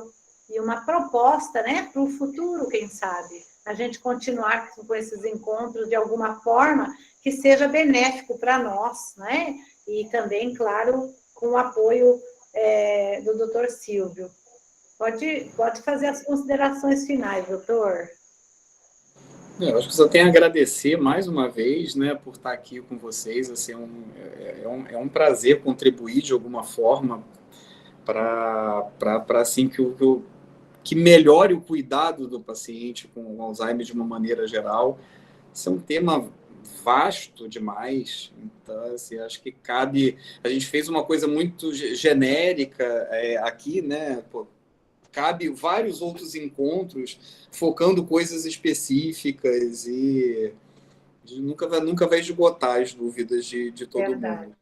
e uma proposta, né, para o futuro, quem sabe, a gente continuar com esses encontros de alguma forma que seja benéfico para nós, né? E também, claro, com o apoio do doutor Silvio. Pode fazer as considerações finais, doutor. Eu acho que só tenho a agradecer mais uma vez, né, por estar aqui com vocês. Assim, é um prazer contribuir de alguma forma para assim que melhore o cuidado do paciente com Alzheimer de uma maneira geral. Isso é um tema vasto demais, então, assim, acho que cabe... A gente fez uma coisa muito genérica aqui, né? Cabe vários outros encontros focando coisas específicas e nunca vai esgotar as dúvidas de todo mundo.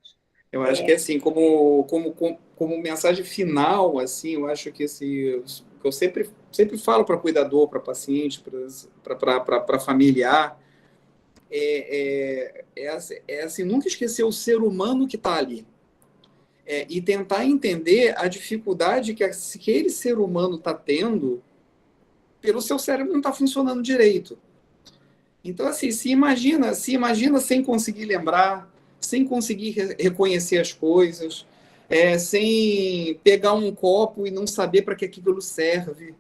Eu acho que, assim, como mensagem final, assim, eu acho que eu sempre falo para cuidador, para paciente, para familiar, assim, nunca esquecer o ser humano que está ali. E tentar entender a dificuldade que aquele ser humano está tendo pelo seu cérebro não está funcionando direito. Então, assim, se imagina sem conseguir lembrar, sem conseguir reconhecer as coisas, sem pegar um copo e não saber para que aquilo serve,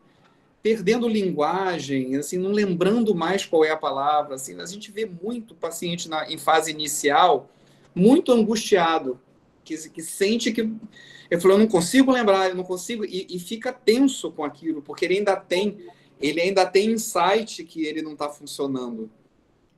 perdendo linguagem, assim, não lembrando mais qual é a palavra. Assim, a gente vê muito paciente em fase inicial muito angustiado, que sente que... Ele falou, eu não consigo lembrar, eu não consigo... E fica tenso com aquilo, porque ele ainda tem insight que ele não está funcionando.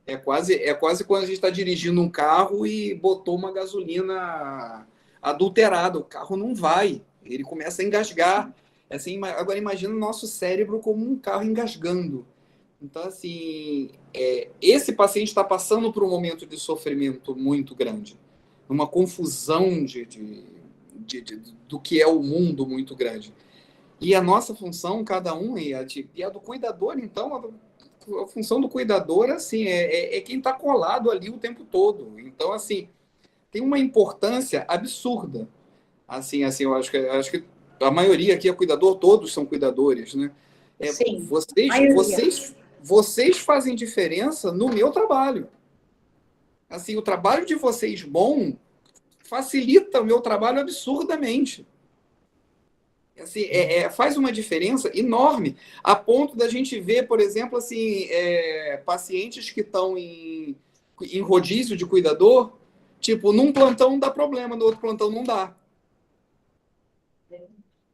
É quase quando a gente está dirigindo um carro e botou uma gasolina adulterada. O carro não vai, ele começa a engasgar. Assim, agora imagina o nosso cérebro como um carro engasgando. Então, assim, esse paciente está passando por um momento de sofrimento muito grande, uma confusão do que é o mundo muito grande. E a nossa função, cada um, e a do cuidador, então, a função do cuidador, assim, é quem está colado ali o tempo todo. Então, assim, tem uma importância absurda. Assim, eu acho que a maioria aqui é cuidador, todos são cuidadores, né? Sim, vocês fazem diferença no meu trabalho. Assim, o trabalho de vocês bom facilita o meu trabalho absurdamente. Assim, faz uma diferença enorme, a ponto da gente ver, por exemplo, assim, pacientes que estão em rodízio de cuidador, tipo, num plantão dá problema, no outro plantão não dá.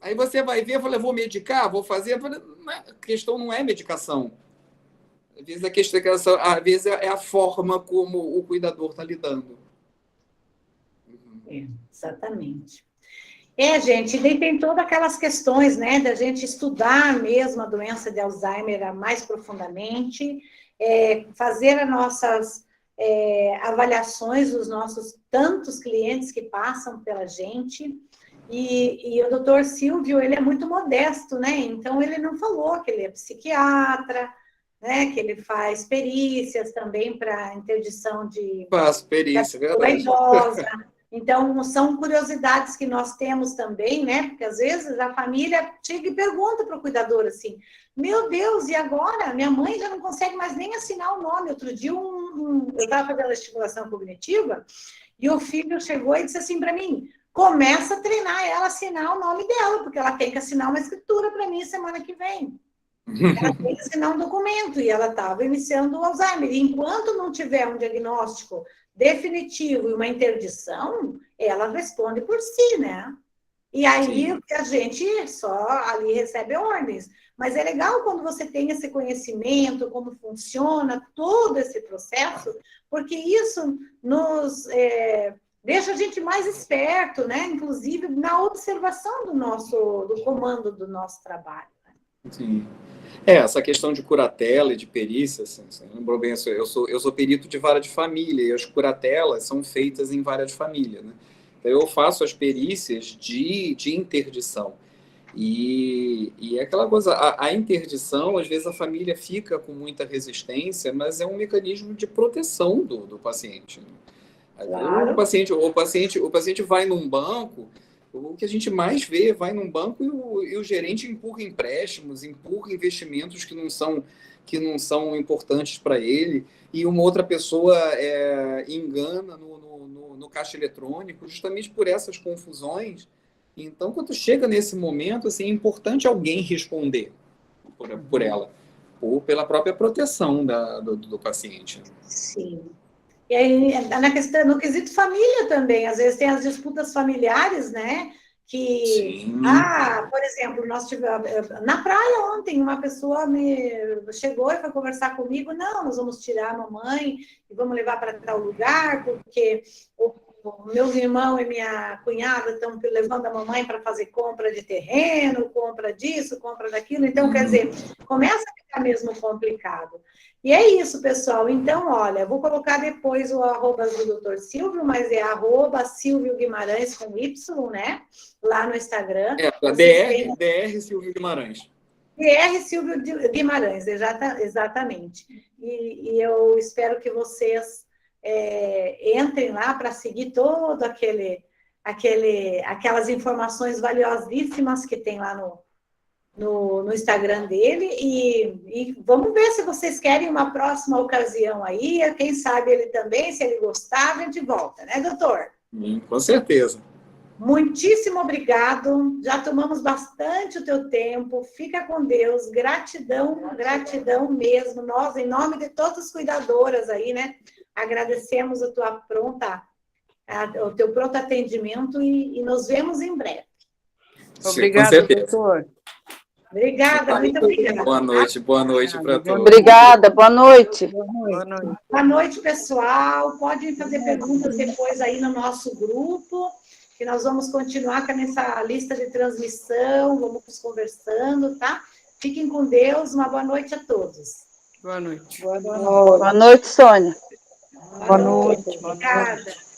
Aí você vai ver, eu vou medicar, vou fazer. A questão não é medicação. Às vezes é a forma como o cuidador está lidando. Exatamente. Gente, daí tem todas aquelas questões, né, da gente estudar mesmo a doença de Alzheimer mais profundamente, fazer as nossas avaliações dos nossos tantos clientes que passam pela gente. E o doutor Silvio, ele é muito modesto, né? Então, ele não falou que ele é psiquiatra, né? Que ele faz perícias também para interdição de... Faço perícia, verdade. Idosa. Então, são curiosidades que nós temos também, né? Porque, às vezes, a família chega e pergunta para o cuidador, assim, meu Deus, e agora? Minha mãe já não consegue mais nem assinar o nome. Outro dia, eu estava fazendo estimulação cognitiva e o filho chegou e disse assim para mim, começa a treinar ela a assinar o nome dela, porque ela tem que assinar uma escritura para mim semana que vem. Ela tem que assinar um documento, e ela estava iniciando o Alzheimer. E enquanto não tiver um diagnóstico definitivo e uma interdição, ela responde por si, né? E aí a gente só ali recebe ordens. Mas é legal quando você tem esse conhecimento, como funciona todo esse processo, porque isso nos... deixa a gente mais esperto, né? Inclusive na observação do comando do nosso trabalho. Né? Sim. Essa questão de curatela e de perícia, assim, você lembrou bem, eu sou perito de vara de família, e as curatelas são feitas em vara de família, né? Então, eu faço as perícias de interdição. E é aquela coisa, a interdição, às vezes a família fica com muita resistência, mas é um mecanismo de proteção do paciente, né? Claro. O paciente vai num banco, o que a gente mais vê, vai num banco e o gerente empurra empréstimos, empurra investimentos que não são importantes para ele, e uma outra pessoa engana no caixa eletrônico, justamente por essas confusões. Então, quando chega nesse momento, assim, é importante alguém responder por ela, ou pela própria proteção do paciente. Sim. E aí, no quesito família também, às vezes tem as disputas familiares, né? Que, por exemplo, nós tivemos na praia ontem, uma pessoa chegou e foi conversar comigo, não, nós vamos tirar a mamãe e vamos levar para tal lugar, porque meus irmãos e minha cunhada estão levando a mamãe para fazer compra de terreno, compra disso, compra daquilo, então, quer dizer, começa a ficar mesmo complicado. E é isso, pessoal. Então, olha, vou colocar depois o arroba do Dr. Silvio, mas é arroba Silvio Guimarães com Y, né? Lá no Instagram. DR Silvio Guimarães. DR Silvio Guimarães, exatamente. E eu espero que vocês entrem lá para seguir todo aquelas informações valiosíssimas que tem lá no Instagram dele, e vamos ver se vocês querem uma próxima ocasião aí, quem sabe ele também, se ele gostar, a gente volta, né, doutor? Com certeza. Muitíssimo obrigado, já tomamos bastante o teu tempo, fica com Deus, gratidão mesmo, nós, em nome de todas as cuidadoras aí, né, agradecemos o teu pronto atendimento e nos vemos em breve. Obrigada, doutor. Obrigada, muito obrigada. Boa noite para todos. Obrigada, boa noite. Boa noite. Boa noite, pessoal. Podem fazer perguntas depois aí no nosso grupo, que nós vamos continuar com essa lista de transmissão, vamos conversando, tá? Fiquem com Deus, uma boa noite a todos. Boa noite. Boa noite, Sônia. Boa noite. Obrigada.